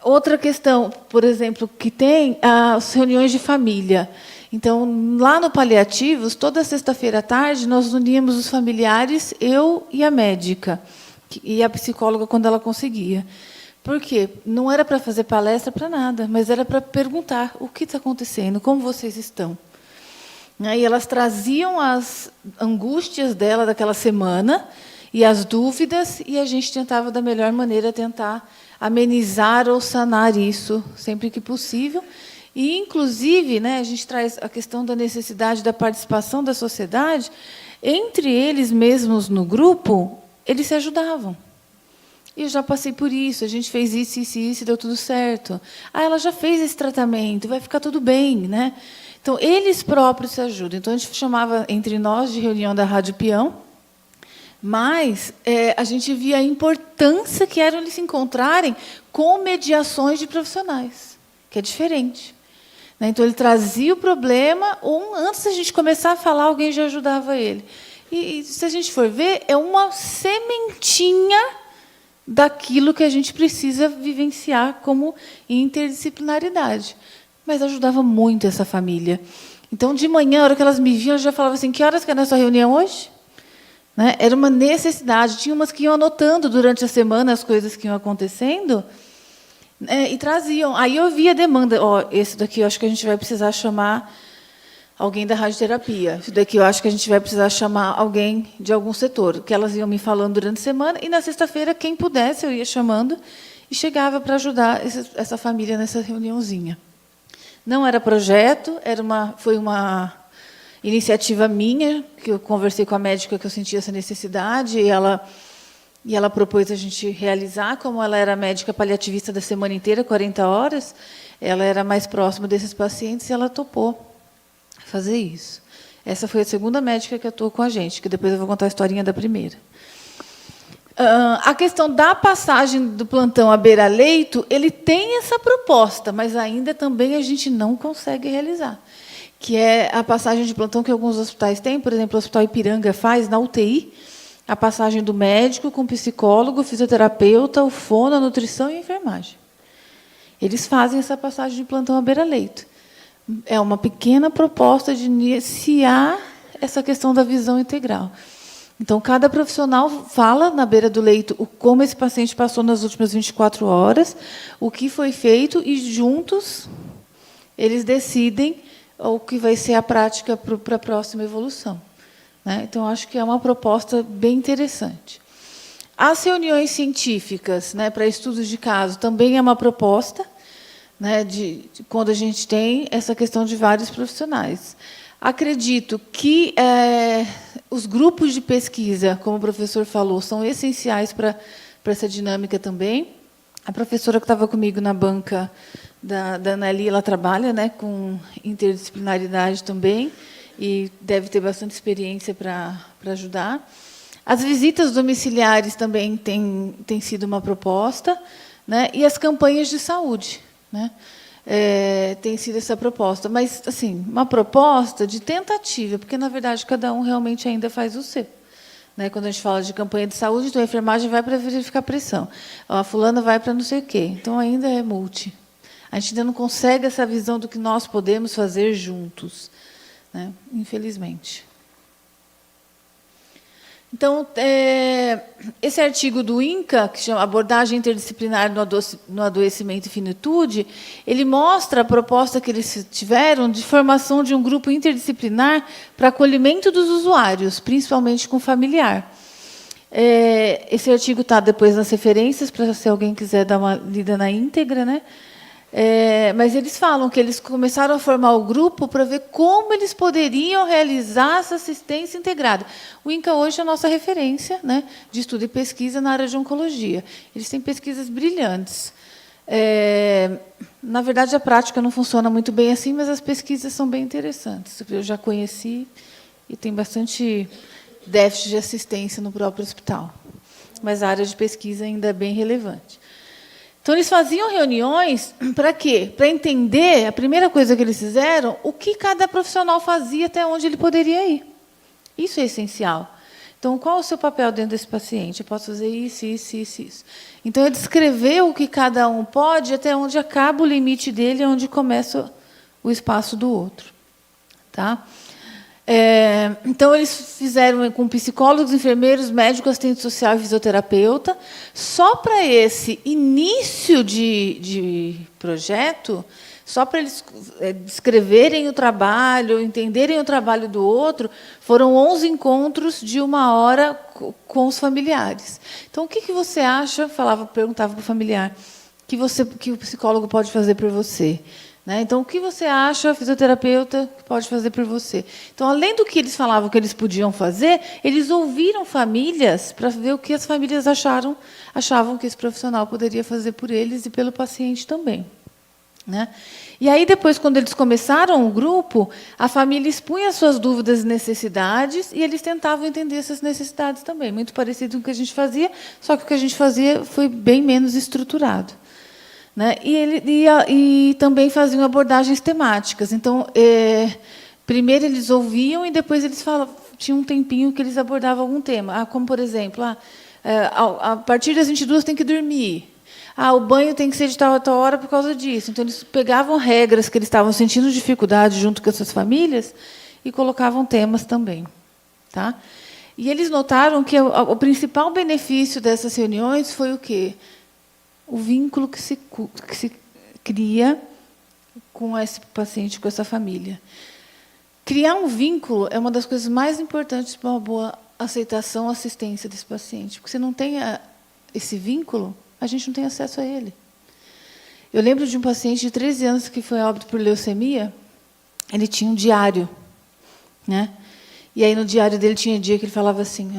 Outra questão, por exemplo, que tem as reuniões de família. Então, lá no Paliativos, toda sexta-feira à tarde, nós uníamos os familiares, eu e a médica, e a psicóloga, quando ela conseguia. Por quê? Não era para fazer palestra para nada, mas era para perguntar o que está acontecendo, como vocês estão. E elas traziam as angústias dela daquela semana e as dúvidas, e a gente tentava, da melhor maneira, tentar amenizar ou sanar isso, sempre que possível. E, inclusive, né, a gente traz a questão da necessidade da participação da sociedade. Entre eles mesmos, no grupo, eles se ajudavam. E eu já passei por isso, a gente fez isso, e deu tudo certo. Ela já fez esse tratamento, vai ficar tudo bem. Né? Então, eles próprios se ajudam. Então, a gente chamava, entre nós, de reunião da Rádio Peão, mas a gente via a importância que era eles se encontrarem com mediações de profissionais, que é diferente. né? Então, ele trazia o problema, ou antes da gente começar a falar, alguém já ajudava ele. E se a gente for ver, é uma sementinha daquilo que a gente precisa vivenciar como interdisciplinaridade. Mas ajudava muito essa família. Então, de manhã, a hora que elas me viam, eu já falava assim, que horas que é a nossa reunião hoje? Né? Era uma necessidade. Tinha umas que iam anotando durante a semana as coisas que iam acontecendo, e traziam. Aí eu via a demanda. Esse daqui eu acho que a gente vai precisar chamar alguém da radioterapia. Esse daqui eu acho que a gente vai precisar chamar alguém de algum setor. Que elas iam me falando durante a semana, e na sexta-feira, quem pudesse, eu ia chamando, e chegava para ajudar essa família nessa reuniãozinha. Não era projeto, foi uma iniciativa minha, que eu conversei com a médica que eu sentia essa necessidade, e ela propôs a gente realizar. Como ela era médica paliativista da semana inteira, 40 horas, ela era mais próxima desses pacientes, e ela topou fazer isso. Essa foi a segunda médica que atuou com a gente, que depois eu vou contar a historinha da primeira. A questão da passagem do plantão à beira-leito, ele tem essa proposta, mas ainda também a gente não consegue realizar, que é a passagem de plantão que alguns hospitais têm. Por exemplo, o Hospital Ipiranga faz, na UTI, a passagem do médico com o psicólogo, o fisioterapeuta, o fono, a nutrição e a enfermagem. Eles fazem essa passagem de plantão à beira-leito. É uma pequena proposta de iniciar essa questão da visão integral. Então, cada profissional fala na beira do leito como esse paciente passou nas últimas 24 horas, o que foi feito, e, juntos, eles decidem o que vai ser a prática para a próxima evolução. Né? Então, acho que é uma proposta bem interessante. As reuniões científicas, né, para estudos de caso, também é uma proposta, né, de quando a gente tem essa questão de vários profissionais. Acredito que os grupos de pesquisa, como o professor falou, são essenciais para essa dinâmica também. A professora que estava comigo na banca da Anali, ela trabalha, né, com interdisciplinaridade também, e deve ter bastante experiência para ajudar. As visitas domiciliares também têm sido uma proposta, né, e as campanhas de saúde, né? Tem sido essa proposta, mas assim, uma proposta de tentativa, porque, na verdade, cada um realmente ainda faz o seu. Né? Quando a gente fala de campanha de saúde, então a enfermagem vai para verificar a pressão, a fulana vai para não sei o quê. Então, ainda é multi. A gente ainda não consegue essa visão do que nós podemos fazer juntos, né? Infelizmente. Então, esse artigo do INCA, que chama Abordagem Interdisciplinar no Adoecimento e Finitude, ele mostra a proposta que eles tiveram de formação de um grupo interdisciplinar para acolhimento dos usuários, principalmente com familiar. Esse artigo está depois nas referências, para se alguém quiser dar uma lida na íntegra, né? Mas eles falam que eles começaram a formar o grupo para ver como eles poderiam realizar essa assistência integrada. O INCA hoje é a nossa referência, né, de estudo e pesquisa na área de oncologia. Eles têm pesquisas brilhantes. Na verdade, a prática não funciona muito bem assim, mas as pesquisas são bem interessantes. Eu já conheci e tem bastante déficit de assistência no próprio hospital. Mas a área de pesquisa ainda é bem relevante. Então, eles faziam reuniões para quê? Para entender, a primeira coisa que eles fizeram, o que cada profissional fazia, até onde ele poderia ir. Isso é essencial. Então, qual é o seu papel dentro desse paciente? Eu posso fazer isso, isso, isso, isso. Então, é descrever o que cada um pode, até onde acaba o limite dele e onde começa o espaço do outro. Tá? Então, eles fizeram com psicólogos, enfermeiros, médicos, assistente social e fisioterapeuta. Só para esse início de projeto, só para eles descreverem o trabalho, entenderem o trabalho do outro, foram 11 encontros de 1 hora com os familiares. Então, o que você acha, perguntava para o familiar, que o psicólogo pode fazer por você? Né? Então, o que você acha, fisioterapeuta, que pode fazer por você? Então, além do que eles falavam que eles podiam fazer, eles ouviram famílias para ver o que as famílias achavam que esse profissional poderia fazer por eles e pelo paciente também. Né? E aí, depois, quando eles começaram o grupo, a família expunha as suas dúvidas e necessidades, e eles tentavam entender essas necessidades também. Muito parecido com o que a gente fazia, só que o que a gente fazia foi bem menos estruturado. né? E também faziam abordagens temáticas. Então, primeiro eles ouviam e depois eles tinham um tempinho que eles abordavam algum tema. Como, por exemplo, a partir das 22 tem que dormir. O banho tem que ser de tal a tal hora por causa disso. Então, eles pegavam regras que eles estavam sentindo dificuldade junto com essas famílias e colocavam temas também. Tá? E eles notaram que o principal benefício dessas reuniões foi o quê? O vínculo que se cria com esse paciente, com essa família. Criar um vínculo é uma das coisas mais importantes para uma boa aceitação, assistência desse paciente. Porque se não tem esse vínculo, a gente não tem acesso a ele. Eu lembro de um paciente de 13 anos que foi a óbito por leucemia. Ele tinha um diário, né? E aí, no diário dele, tinha dia que ele falava assim,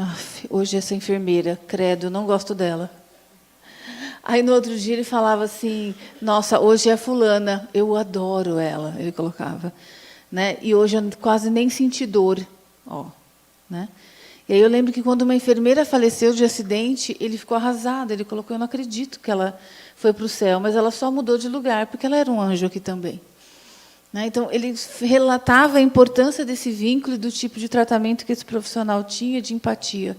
hoje essa enfermeira, credo, eu não gosto dela. Aí, no outro dia, ele falava assim, nossa, hoje é a fulana, eu adoro ela, ele colocava. Né? E hoje eu quase nem senti dor. Né? E aí eu lembro que, quando uma enfermeira faleceu de acidente, ele ficou arrasado, ele colocou, eu não acredito que ela foi para o céu, mas ela só mudou de lugar, porque ela era um anjo aqui também. Então, ele relatava a importância desse vínculo e do tipo de tratamento que esse profissional tinha, de empatia.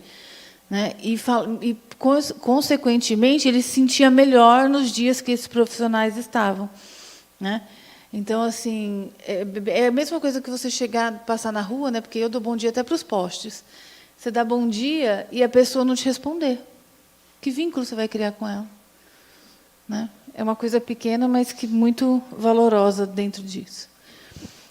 E, consequentemente, ele se sentia melhor nos dias que esses profissionais estavam. Então, assim, é a mesma coisa que você chegar, passar na rua, porque eu dou bom dia até para os postes. Você dá bom dia e a pessoa não te responder. Que vínculo você vai criar com ela? É uma coisa pequena, mas que muito valorosa dentro disso.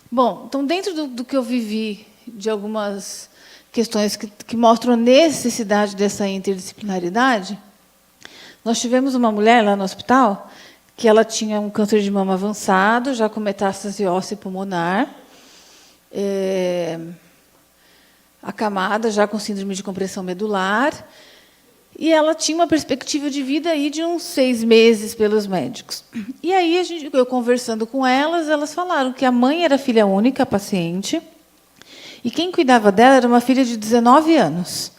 Bom, então, dentro do que eu vivi, de algumas questões que mostram a necessidade dessa interdisciplinaridade, nós tivemos uma mulher lá no hospital que ela tinha um câncer de mama avançado, já com metástase óssea pulmonar, acamada, já com síndrome de compressão medular, e ela tinha uma perspectiva de vida aí de uns 6 meses pelos médicos. E aí, eu conversando com elas falaram que a mãe era filha única, a paciente, e quem cuidava dela era uma filha de 19 anos.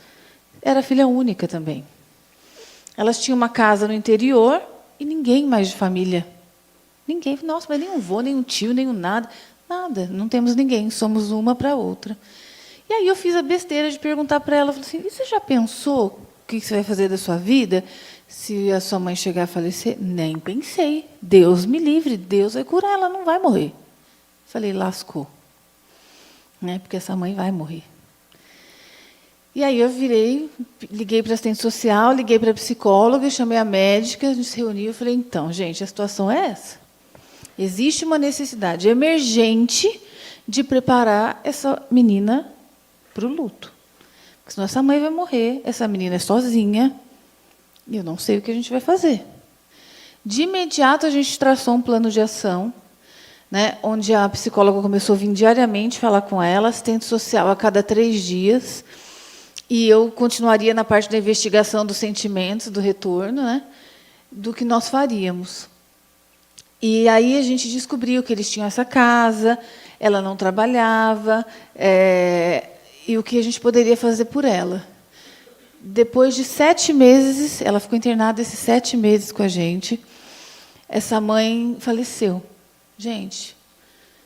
Era filha única também. Elas tinham uma casa no interior e ninguém mais de família. Ninguém. Nossa, mas nem um vô, nem um tio, nem um nada. Nada, não temos ninguém, somos uma para a outra. E aí eu fiz a besteira de perguntar para ela, falei assim, e você já pensou o que você vai fazer da sua vida se a sua mãe chegar a falecer? Nem pensei. Deus me livre, Deus vai curar, ela não vai morrer. Falei, lascou. Porque essa mãe vai morrer. E aí eu liguei para a assistente social, liguei para a psicóloga, chamei a médica, a gente se reuniu e falei, então, gente, a situação é essa. Existe uma necessidade emergente de preparar essa menina para o luto. Porque senão essa mãe vai morrer, essa menina é sozinha, e eu não sei o que a gente vai fazer. De imediato, a gente traçou um plano de ação, onde a psicóloga começou a vir diariamente falar com ela, assistente social a cada 3 dias, e eu continuaria na parte da investigação dos sentimentos, do retorno, do que nós faríamos. E aí a gente descobriu que eles tinham essa casa, ela não trabalhava, e o que a gente poderia fazer por ela. Depois de 7 meses, ela ficou internada esses 7 meses com a gente, essa mãe faleceu. Gente,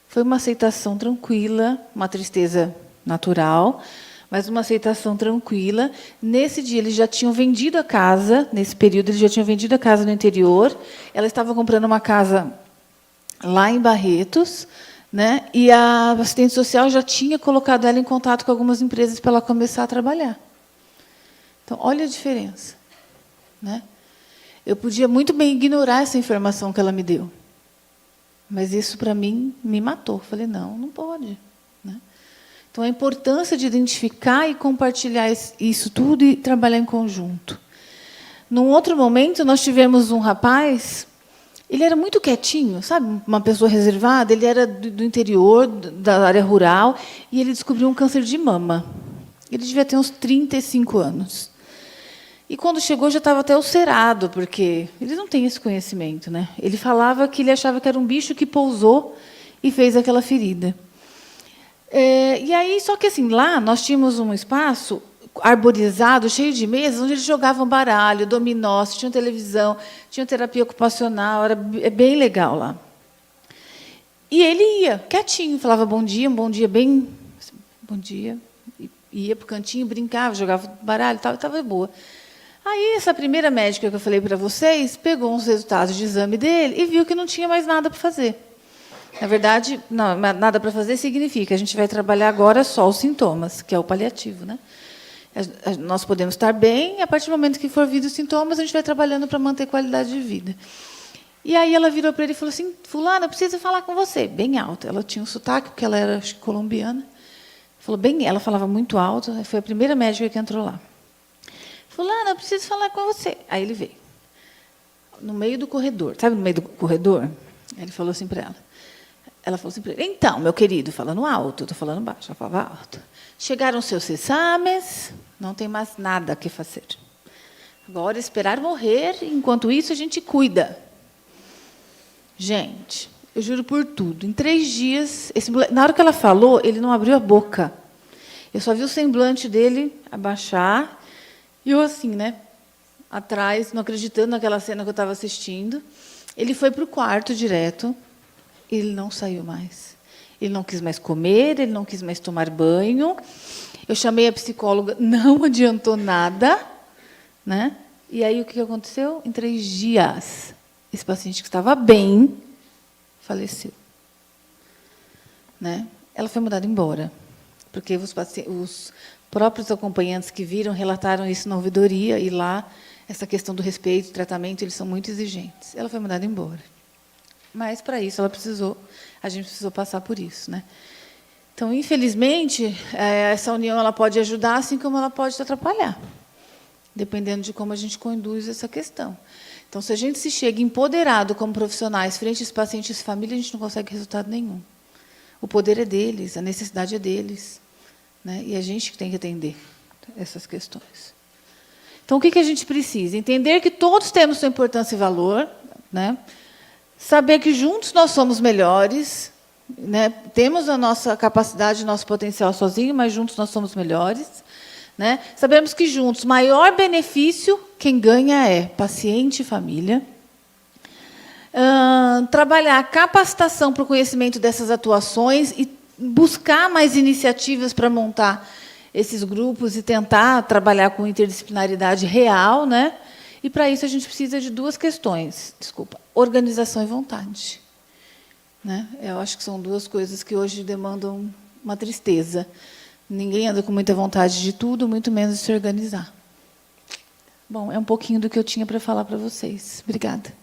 foi uma aceitação tranquila, uma tristeza natural, mas uma aceitação tranquila. Nesse dia, eles já tinham vendido a casa, nesse período, eles já tinham vendido a casa no interior. Ela estava comprando uma casa lá em Barretos, e a assistente social já tinha colocado ela em contato com algumas empresas para ela começar a trabalhar. Então, olha a diferença. Eu podia muito bem ignorar essa informação que ela me deu. Mas isso, para mim, me matou. Falei, não pode. Então, a importância de identificar e compartilhar isso tudo e trabalhar em conjunto. Num outro momento, nós tivemos um rapaz, ele era muito quietinho, sabe? Uma pessoa reservada, ele era do interior, da área rural, e ele descobriu um câncer de mama. Ele devia ter uns 35 anos. E, quando chegou, já estava até ulcerado, porque eles não têm esse conhecimento. Ele falava que ele achava que era um bicho que pousou e fez aquela ferida. E aí, só que assim, lá nós tínhamos um espaço arborizado, cheio de mesas, onde eles jogavam baralho, dominó, tinham televisão, tinham terapia ocupacional, era bem legal lá. E ele ia, quietinho, falava bom dia bem... Bom dia. Ia para o cantinho, brincava, jogava baralho e tal, estava boa. Aí, essa primeira médica que eu falei para vocês, pegou uns resultados de exame dele e viu que não tinha mais nada para fazer. Na verdade, não, nada para fazer significa que a gente vai trabalhar agora só os sintomas, que é o paliativo, né? Nós podemos estar bem, e a partir do momento que for vir os sintomas, a gente vai trabalhando para manter qualidade de vida. E aí ela virou para ele e falou assim: fulana, eu preciso falar com você, bem alto. Ela tinha um sotaque, porque ela era, acho, colombiana. Falou bem, ela falava muito alto, foi a primeira médica que entrou lá. Fulana, eu preciso falar com você. Aí ele veio, no meio do corredor. Sabe no meio do corredor? Aí ele falou assim para ela. Ela falou assim para ele: então, meu querido, falando alto, eu estou falando baixo, ela falava alto. Chegaram os seus exames, não tem mais nada que fazer. Agora, esperar morrer, enquanto isso, a gente cuida. Gente, eu juro por tudo, em 3 dias, na hora que ela falou, ele não abriu a boca. Eu só vi o semblante dele abaixar, e eu assim, né, atrás, não acreditando naquela cena que eu estava assistindo. Ele foi para o quarto direto, e ele não saiu mais. Ele não quis mais comer, ele não quis mais tomar banho. Eu chamei a psicóloga, não adiantou nada, né? E aí o que aconteceu? Em 3 dias, esse paciente que estava bem faleceu, né? Ela foi mandada embora, porque os próprios acompanhantes que viram relataram isso na ouvidoria, e lá essa questão do respeito, do tratamento, eles são muito exigentes. Ela foi mandada embora. Mas, para isso, a gente precisou passar por isso, né? Então, infelizmente, essa união ela pode ajudar, assim como ela pode te atrapalhar, dependendo de como a gente conduz essa questão. Então, se a gente se chega empoderado como profissionais frente aos pacientes e família, a gente não consegue resultado nenhum. O poder é deles, a necessidade é deles, né? E a gente que tem que atender essas questões. Então, o que a gente precisa? Entender que todos temos sua importância e valor, né? Saber que juntos nós somos melhores, né? Temos a nossa capacidade, nosso potencial sozinho, mas juntos nós somos melhores, né? Sabemos que juntos, maior benefício, quem ganha é paciente e família. Trabalhar a capacitação para o conhecimento dessas atuações e buscar mais iniciativas para montar esses grupos e tentar trabalhar com interdisciplinaridade real, né? E, para isso, a gente precisa de 2 questões. Organização e vontade, né? Eu acho que são 2 coisas que hoje demandam uma tristeza. Ninguém anda com muita vontade de tudo, muito menos de se organizar. Bom, é um pouquinho do que eu tinha para falar para vocês. Obrigada.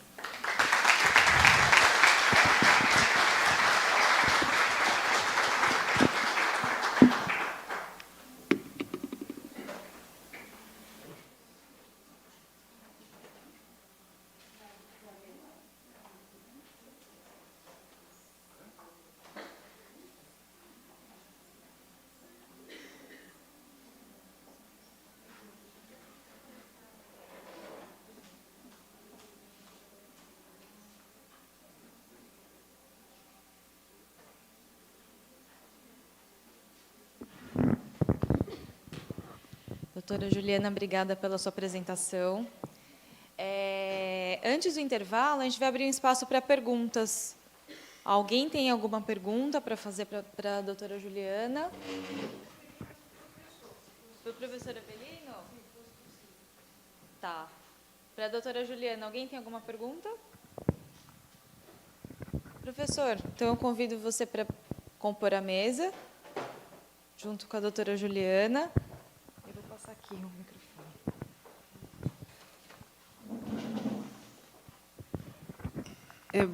Doutora Juliana, obrigada pela sua apresentação. Antes do intervalo, a gente vai abrir um espaço para perguntas. Alguém tem alguma pergunta para fazer para a doutora Juliana? Para o professor Avelino? Tá. Para a doutora Juliana, alguém tem alguma pergunta? Professor, então eu convido você para compor a mesa, junto com a doutora Juliana. Eu vou passar aqui o microfone.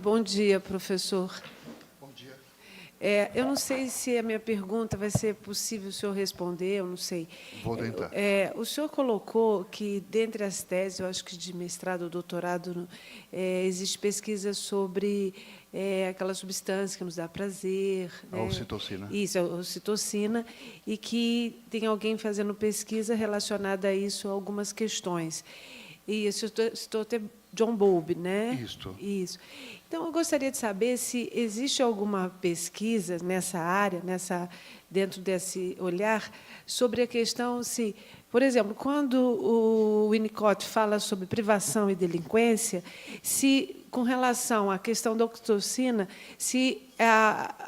Bom dia, professor. Bom dia. Eu não sei se a minha pergunta vai ser possível o senhor responder, eu não sei. Vou tentar. O senhor colocou que, dentre as teses, eu acho que de mestrado ou doutorado, existe pesquisa sobre aquela substância que nos dá prazer. A ocitocina. Isso, a ocitocina, e que tem alguém fazendo pesquisa relacionada a isso, a algumas questões. E isso, estou até John Bowlby, né? Isso. Então, eu gostaria de saber se existe alguma pesquisa nessa área, dentro desse olhar, sobre a questão se Por exemplo, quando o Winnicott fala sobre privação e delinquência, se, com relação à questão da oxitocina, se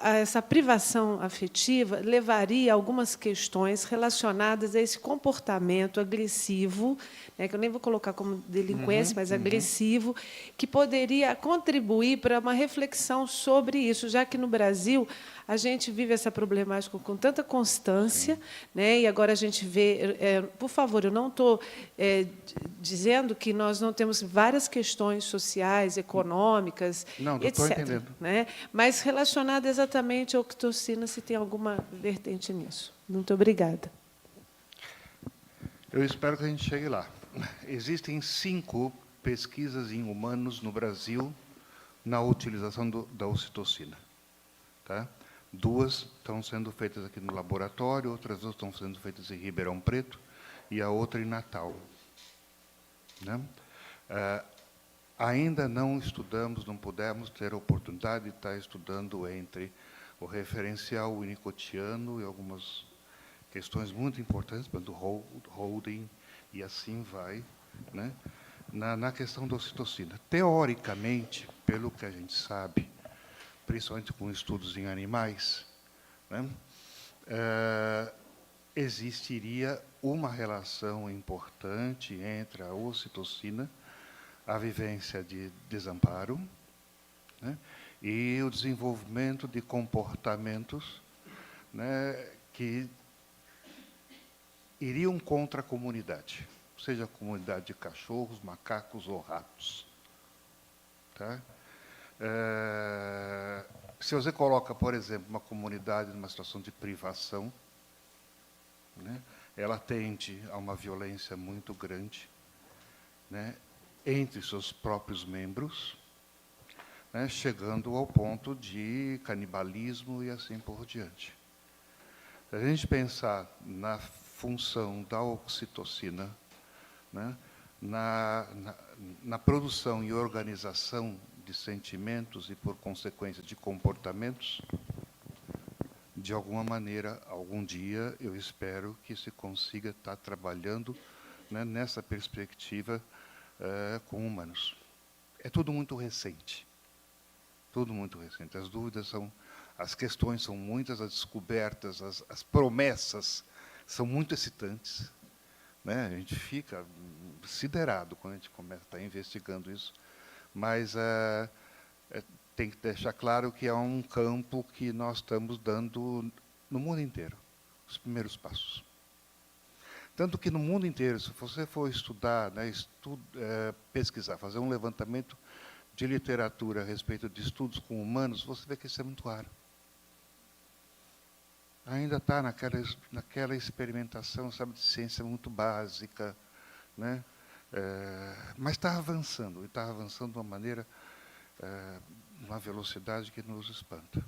essa privação afetiva levaria a algumas questões relacionadas a esse comportamento agressivo, né, que eu nem vou colocar como delinquência, mas agressivo, que poderia contribuir para uma reflexão sobre isso, já que no Brasil a gente vive essa problemática com tanta constância, né, e agora a gente vê... por favor, eu não estou dizendo que nós não temos várias questões sociais, econômicas, não, etc. estou entendendo. Né, mas relacionada exatamente à oxitocina, se tem alguma vertente nisso. Muito obrigada. Eu espero que a gente chegue lá. Existem 5 pesquisas em humanos no Brasil na utilização da ocitocina. Tá? 2 estão sendo feitas aqui no laboratório, outras 2 estão sendo feitas em Ribeirão Preto e a outra em Natal. Né? Ainda não estudamos, não pudemos ter a oportunidade de estar estudando entre o referencial winnicottiano e algumas questões muito importantes, do holding, e assim vai, né? na questão da ocitocina. Teoricamente, pelo que a gente sabe, principalmente com estudos em animais, né, existiria uma relação importante entre a ocitocina, a vivência de desamparo, né, e o desenvolvimento de comportamentos, né, que iriam contra a comunidade, seja a comunidade de cachorros, macacos ou ratos. Tá? Se você coloca, por exemplo, uma comunidade numa situação de privação, né, ela tende a uma violência muito grande, né, entre seus próprios membros, né, chegando ao ponto de canibalismo e assim por diante. Se a gente pensar na função da oxitocina, né, na produção e organização de sentimentos e, por consequência, de comportamentos, de alguma maneira, algum dia, eu espero que se consiga estar trabalhando, né, nessa perspectiva com humanos. É tudo muito recente. Tudo muito recente. As dúvidas são... As questões são muitas, as descobertas, as promessas são muito excitantes. Né? A gente fica siderado quando a gente começa a estar investigando isso. Mas tem que deixar claro que é um campo que nós estamos dando no mundo inteiro, os primeiros passos. Tanto que no mundo inteiro, se você for estudar, né, pesquisar, fazer um levantamento de literatura a respeito de estudos com humanos, você vê que isso é muito raro. Ainda está naquela experimentação, sabe, de ciência muito básica, né? Mas está avançando, e está avançando de uma maneira, uma velocidade que nos espanta.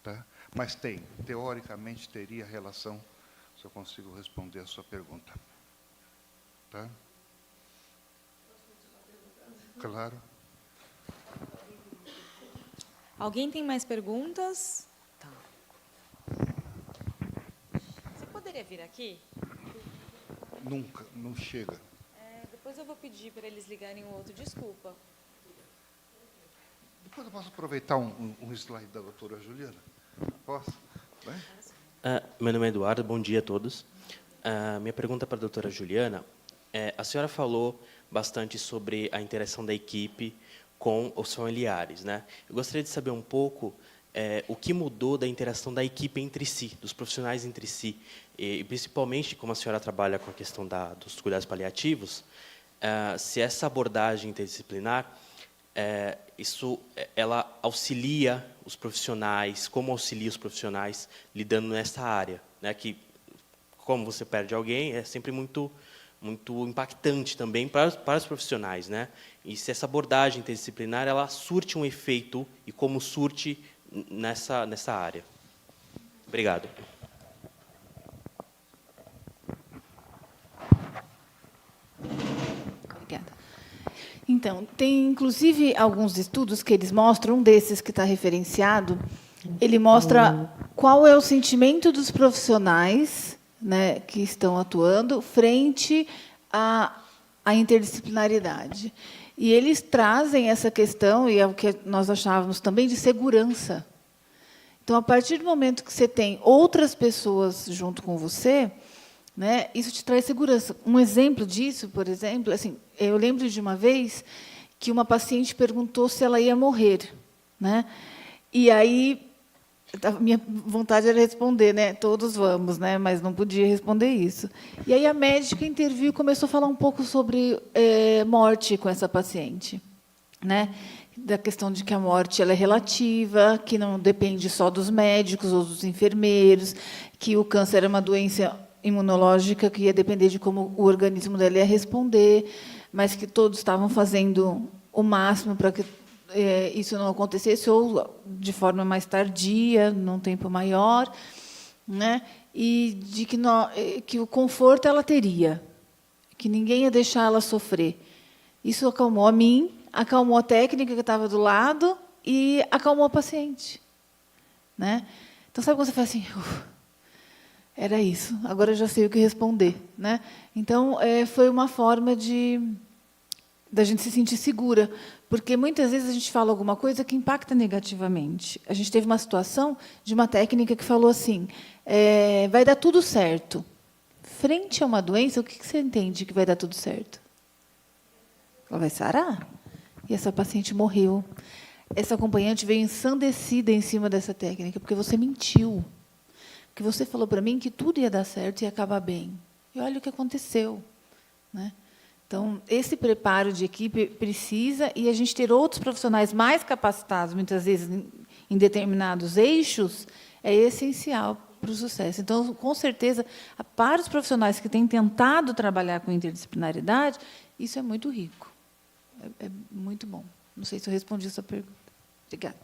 Tá? Mas teoricamente, teria relação, se eu consigo responder a sua pergunta. Tá? Claro. Alguém tem mais perguntas? Tá. Você poderia vir aqui? Nunca, não chega. Depois eu vou pedir para eles ligarem o outro. Desculpa. Depois eu posso aproveitar um slide da doutora Juliana? Posso? Vai? Meu nome é Eduardo, bom dia a todos. Minha pergunta para a doutora Juliana a senhora falou bastante sobre a interação da equipe com os familiares, né? Eu gostaria de saber um pouco o que mudou da interação da equipe entre si, dos profissionais entre si, e principalmente, como a senhora trabalha com a questão dos cuidados paliativos, se essa abordagem interdisciplinar, ela auxilia os profissionais, como auxilia os profissionais lidando nessa área, né? Que, como você perde alguém, é sempre muito impactante também para os profissionais, né? E se essa abordagem interdisciplinar ela surte um efeito e como surte nessa área. Obrigado. Obrigada. Então, tem inclusive alguns estudos que eles mostram, um desses que está referenciado, ele mostra qual é o sentimento dos profissionais né, que estão atuando frente à interdisciplinaridade. E eles trazem essa questão, e é o que nós achávamos também, de segurança. Então, a partir do momento que você tem outras pessoas junto com você, né, isso te traz segurança. Um exemplo disso, por exemplo, assim, eu lembro de uma vez que uma paciente perguntou se ela ia morrer, né? E aí a minha vontade era responder, né? Todos vamos, né? Mas não podia responder isso. E aí a médica interviu e começou a falar um pouco sobre morte com essa paciente, né? Da questão de que a morte ela é relativa, que não depende só dos médicos ou dos enfermeiros, que o câncer é uma doença imunológica que ia depender de como o organismo dela ia responder, mas que todos estavam fazendo o máximo para que isso não acontecesse, ou de forma mais tardia, num tempo maior, né? E de que o conforto ela teria, que ninguém ia deixar ela sofrer. Isso acalmou a mim, acalmou a técnica que estava do lado e acalmou a paciente, né? Então, sabe quando você fala assim, era isso, agora eu já sei o que responder, né? Então, foi uma forma da gente se sentir segura, porque muitas vezes a gente fala alguma coisa que impacta negativamente. A gente teve uma situação de uma técnica que falou assim, vai dar tudo certo. Frente a uma doença, o que você entende que vai dar tudo certo? Ela vai sarar. E essa paciente morreu. Essa acompanhante veio ensandecida em cima dessa técnica, porque você mentiu. Porque você falou para mim que tudo ia dar certo e ia acabar bem. E olha o que aconteceu, né? Então, esse preparo de equipe precisa, e a gente ter outros profissionais mais capacitados, muitas vezes, em determinados eixos, é essencial para o sucesso. Então, com certeza, para os profissionais que têm tentado trabalhar com interdisciplinaridade, isso é muito rico. É muito bom. Não sei se eu respondi a sua pergunta. Obrigada.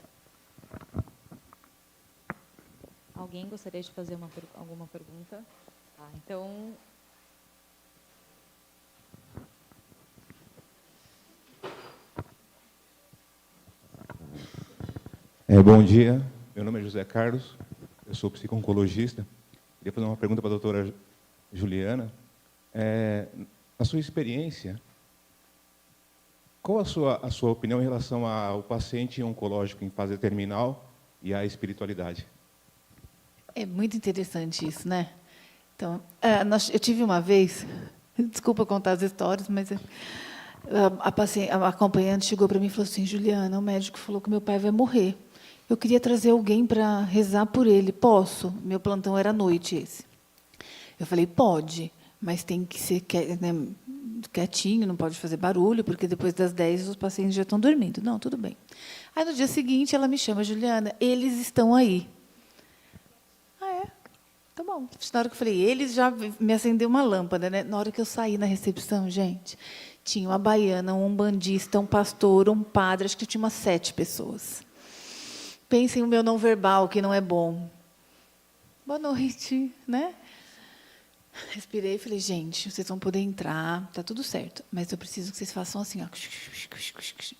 Alguém gostaria de fazer alguma pergunta? Então... Bom dia, meu nome é José Carlos, eu sou psico-oncologista. Queria fazer uma pergunta para a doutora Juliana. Na sua experiência, qual a sua opinião em relação ao paciente oncológico em fase terminal e à espiritualidade? É muito interessante isso, né? Então, eu tive uma vez, desculpa contar as histórias, mas a acompanhante chegou para mim e falou assim, Juliana, o médico falou que meu pai vai morrer. Eu queria trazer alguém para rezar por ele. Posso? Meu plantão era à noite esse. Eu falei, pode, mas tem que ser quietinho, não pode fazer barulho, porque depois das 10 os pacientes já estão dormindo. Não, tudo bem. Aí, no dia seguinte, ela me chama, Juliana, eles estão aí. Tá bom. Na hora que eu falei, eles já me acendeu uma lâmpada, né? Na hora que eu saí na recepção, gente, tinha uma baiana, um umbandista, um pastor, um padre, acho que tinha umas 7 pessoas. Pensem no meu não verbal, que não é bom. Boa noite, né? Respirei e falei, gente, vocês vão poder entrar, tá tudo certo, mas eu preciso que vocês façam assim, ó.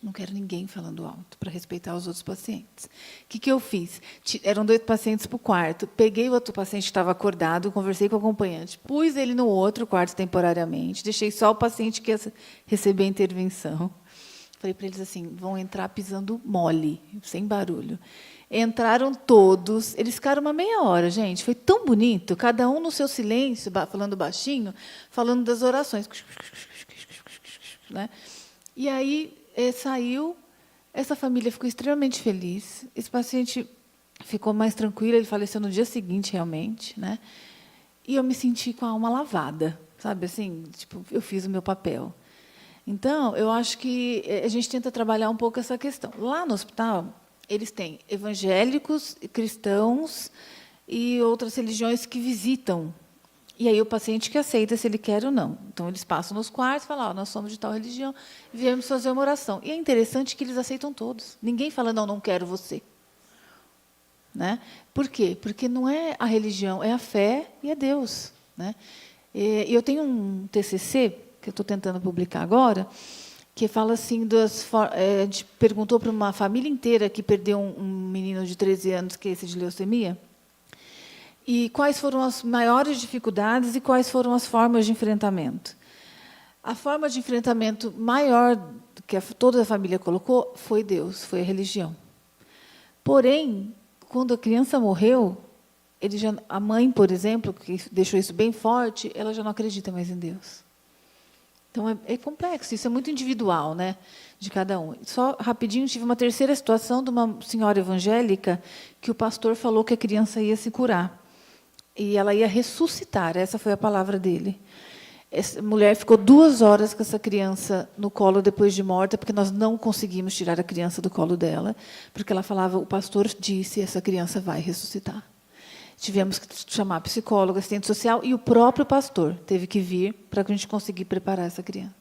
Não quero ninguém falando alto, para respeitar os outros pacientes. O que eu fiz? Eram 2 pacientes para o quarto, peguei o outro paciente que estava acordado, conversei com o acompanhante, pus ele no outro quarto temporariamente, deixei só o paciente que ia receber a intervenção. Falei para eles assim, vão entrar pisando mole, sem barulho. Entraram todos, eles ficaram uma meia hora, gente, foi tão bonito, cada um no seu silêncio, falando baixinho, falando das orações. Né? E aí saiu, essa família ficou extremamente feliz, esse paciente ficou mais tranquilo, ele faleceu no dia seguinte, realmente, né? E eu me senti com a alma lavada, sabe, assim, tipo, eu fiz o meu papel. Então, eu acho que a gente tenta trabalhar um pouco essa questão. Lá no hospital, eles têm evangélicos, cristãos e outras religiões que visitam. E aí o paciente que aceita se ele quer ou não. Então, eles passam nos quartos e falam, nós somos de tal religião, viemos fazer uma oração. E é interessante que eles aceitam todos. Ninguém fala, não quero você. Né? Por quê? Porque não é a religião, é a fé e é Deus. Né? E eu tenho um TCC, que eu estou tentando publicar agora, que fala assim, a gente perguntou para uma família inteira que perdeu um menino de 13 anos, que é esse de leucemia, E quais foram as maiores dificuldades e quais foram as formas de enfrentamento? A forma de enfrentamento maior que toda a família colocou foi Deus, foi a religião. Porém, quando a criança morreu, a mãe, por exemplo, que deixou isso bem forte, ela já não acredita mais em Deus. Então, é complexo, isso é muito individual, né, de cada um. Só rapidinho, tive uma terceira situação de uma senhora evangélica que o pastor falou que a criança ia se curar. E ela ia ressuscitar, essa foi a palavra dele. Essa mulher ficou 2 horas com essa criança no colo depois de morta, porque nós não conseguimos tirar a criança do colo dela, porque ela falava, o pastor disse, essa criança vai ressuscitar. Tivemos que chamar psicólogo, assistente social, e o próprio pastor teve que vir para que a gente conseguir preparar essa criança.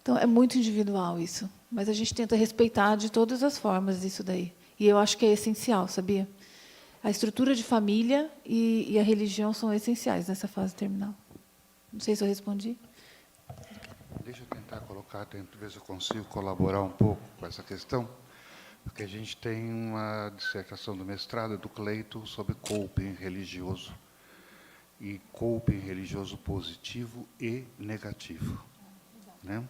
Então, é muito individual isso, mas a gente tenta respeitar de todas as formas isso daí. E eu acho que é essencial, sabia? A estrutura de família e a religião são essenciais nessa fase terminal. Não sei se eu respondi. Deixa eu tentar colocar dentro, ver se eu consigo colaborar um pouco com essa questão, porque a gente tem uma dissertação do mestrado do Cleito sobre coping religioso, e coping religioso positivo e negativo, né?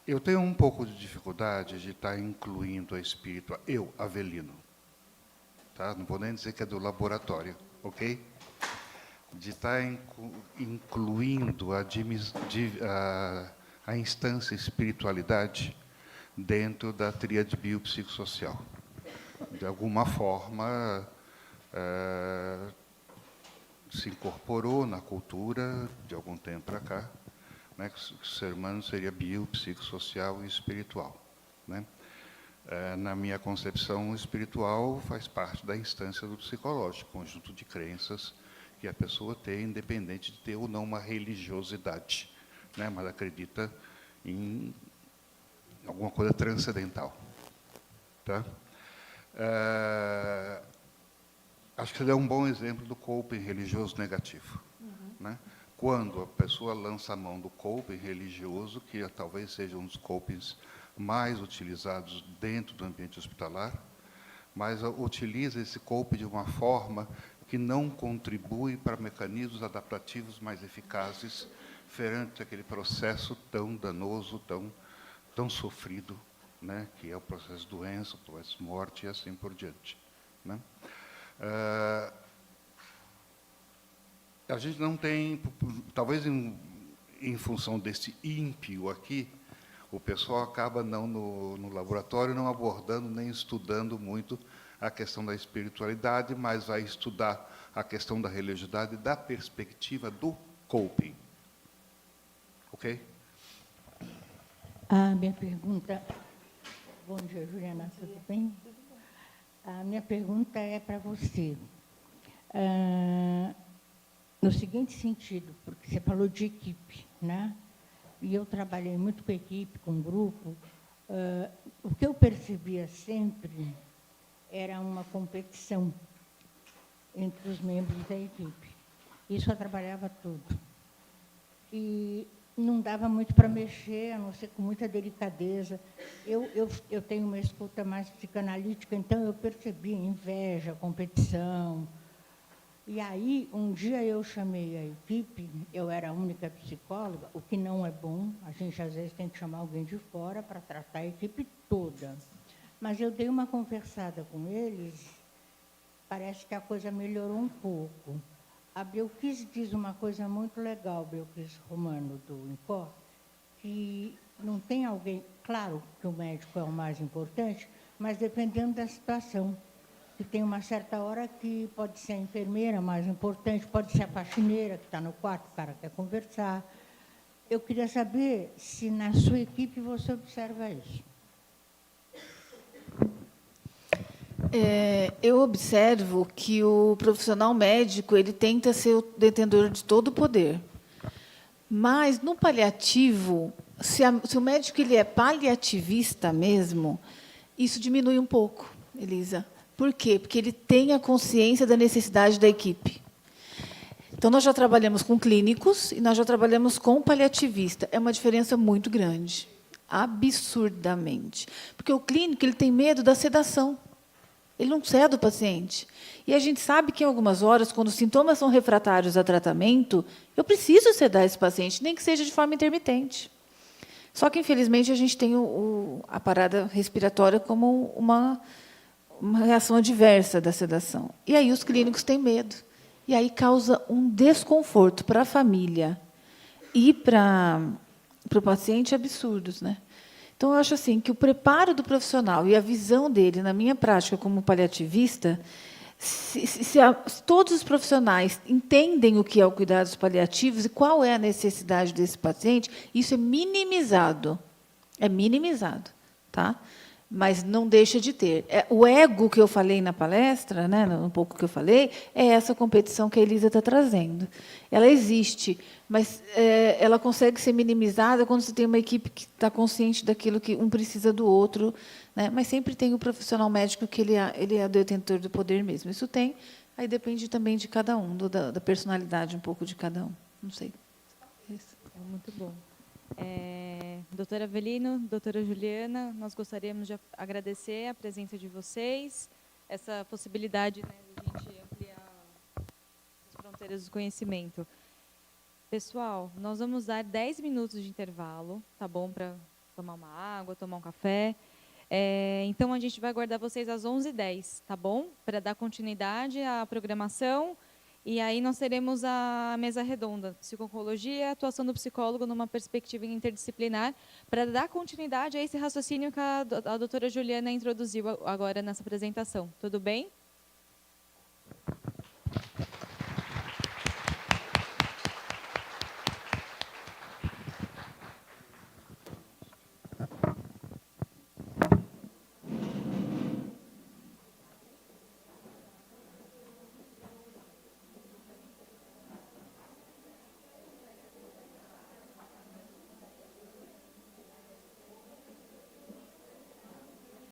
Eu tenho um pouco de dificuldade de estar incluindo a espiritualidade, eu, Avelino, tá? Não vou nem dizer que é do laboratório, ok? De estar incluindo a instância espiritualidade dentro da tríade biopsicossocial. De alguma forma, se incorporou na cultura, de algum tempo para cá, né, que o ser humano seria biopsicossocial e espiritual, né? Na minha concepção, o espiritual faz parte da instância do psicológico, conjunto de crenças que a pessoa tem, independente de ter ou não uma religiosidade, né, mas acredita em alguma coisa transcendental. Tá? Acho que ele é um bom exemplo do coping religioso negativo. Né? Quando a pessoa lança a mão do coping religioso, que talvez seja um dos copings mais utilizados dentro do ambiente hospitalar, mas utiliza esse coping de uma forma que não contribui para mecanismos adaptativos mais eficazes perante aquele processo tão danoso, tão sofrido, né, que é o processo de doença, o processo de morte e assim por diante. Né? A gente não tem, talvez em função desse ímpio aqui, o pessoal acaba não no laboratório não abordando nem estudando muito a questão da espiritualidade, mas vai estudar a questão da religiosidade da perspectiva do coping. Ok? A minha pergunta... Bom dia, Juliana, tudo bem? A minha pergunta é para você. No seguinte sentido, porque você falou de equipe, né? E eu trabalhei muito com equipe, com grupo. O que eu percebia sempre era uma competição entre os membros da equipe. Isso atrapalhava tudo. E não dava muito para mexer, a não ser com muita delicadeza. Eu tenho uma escuta mais psicanalítica, então eu percebia inveja, competição. E aí, um dia eu chamei a equipe, eu era a única psicóloga, o que não é bom, a gente às vezes tem que chamar alguém de fora para tratar a equipe toda. Mas eu dei uma conversada com eles, parece que a coisa melhorou um pouco. A Belkis diz uma coisa muito legal, Belkis Romano, do INCOR, que não tem alguém... Claro que o médico é o mais importante, mas dependendo da situação. Que tem uma certa hora que pode ser a enfermeira mais importante, pode ser a faxineira que está no quarto, o cara quer conversar. Eu queria saber se na sua equipe você observa isso. Eu observo que o profissional médico ele tenta ser o detentor de todo o poder. Mas, no paliativo, se o médico ele é paliativista mesmo, isso diminui um pouco, Elisa. Por quê? Porque ele tem a consciência da necessidade da equipe. Então, nós já trabalhamos com clínicos e nós já trabalhamos com paliativista. É uma diferença muito grande, absurdamente. Porque o clínico ele tem medo da sedação. Ele não cede o paciente. E a gente sabe que, em algumas horas, quando os sintomas são refratários a tratamento, eu preciso sedar esse paciente, nem que seja de forma intermitente. Só que, infelizmente, a gente tem a parada respiratória como uma reação adversa da sedação. E aí os clínicos têm medo. E aí causa um desconforto para a família e para o paciente absurdos, né? Então, eu acho assim que o preparo do profissional e a visão dele, na minha prática como paliativista, se todos os profissionais entendem o que é o cuidados paliativos e qual é a necessidade desse paciente, isso é minimizado. É minimizado, tá? Mas não deixa de ter. O ego que eu falei na palestra, né, um pouco que eu falei, é essa competição que a Elisa está trazendo. Ela existe, mas ela consegue ser minimizada quando você tem uma equipe que está consciente daquilo que um precisa do outro, né? Mas sempre tem o profissional médico que ele é detentor do poder mesmo. Isso tem, aí depende também de cada um, da personalidade um pouco de cada um. Não sei. Isso. É muito bom. Doutora Avelino, doutora Juliana, nós gostaríamos de agradecer a presença de vocês, essa possibilidade, né, de a gente ampliar as fronteiras do conhecimento. Pessoal, nós vamos dar 10 minutos de intervalo, tá bom, para tomar uma água, tomar um café. Então, a gente vai aguardar vocês às 11h10, tá bom? Para dar continuidade à programação. E aí nós teremos a mesa redonda, psico-oncologia e atuação do psicólogo numa perspectiva interdisciplinar, para dar continuidade a esse raciocínio que a doutora Juliana introduziu agora nessa apresentação. Tudo bem?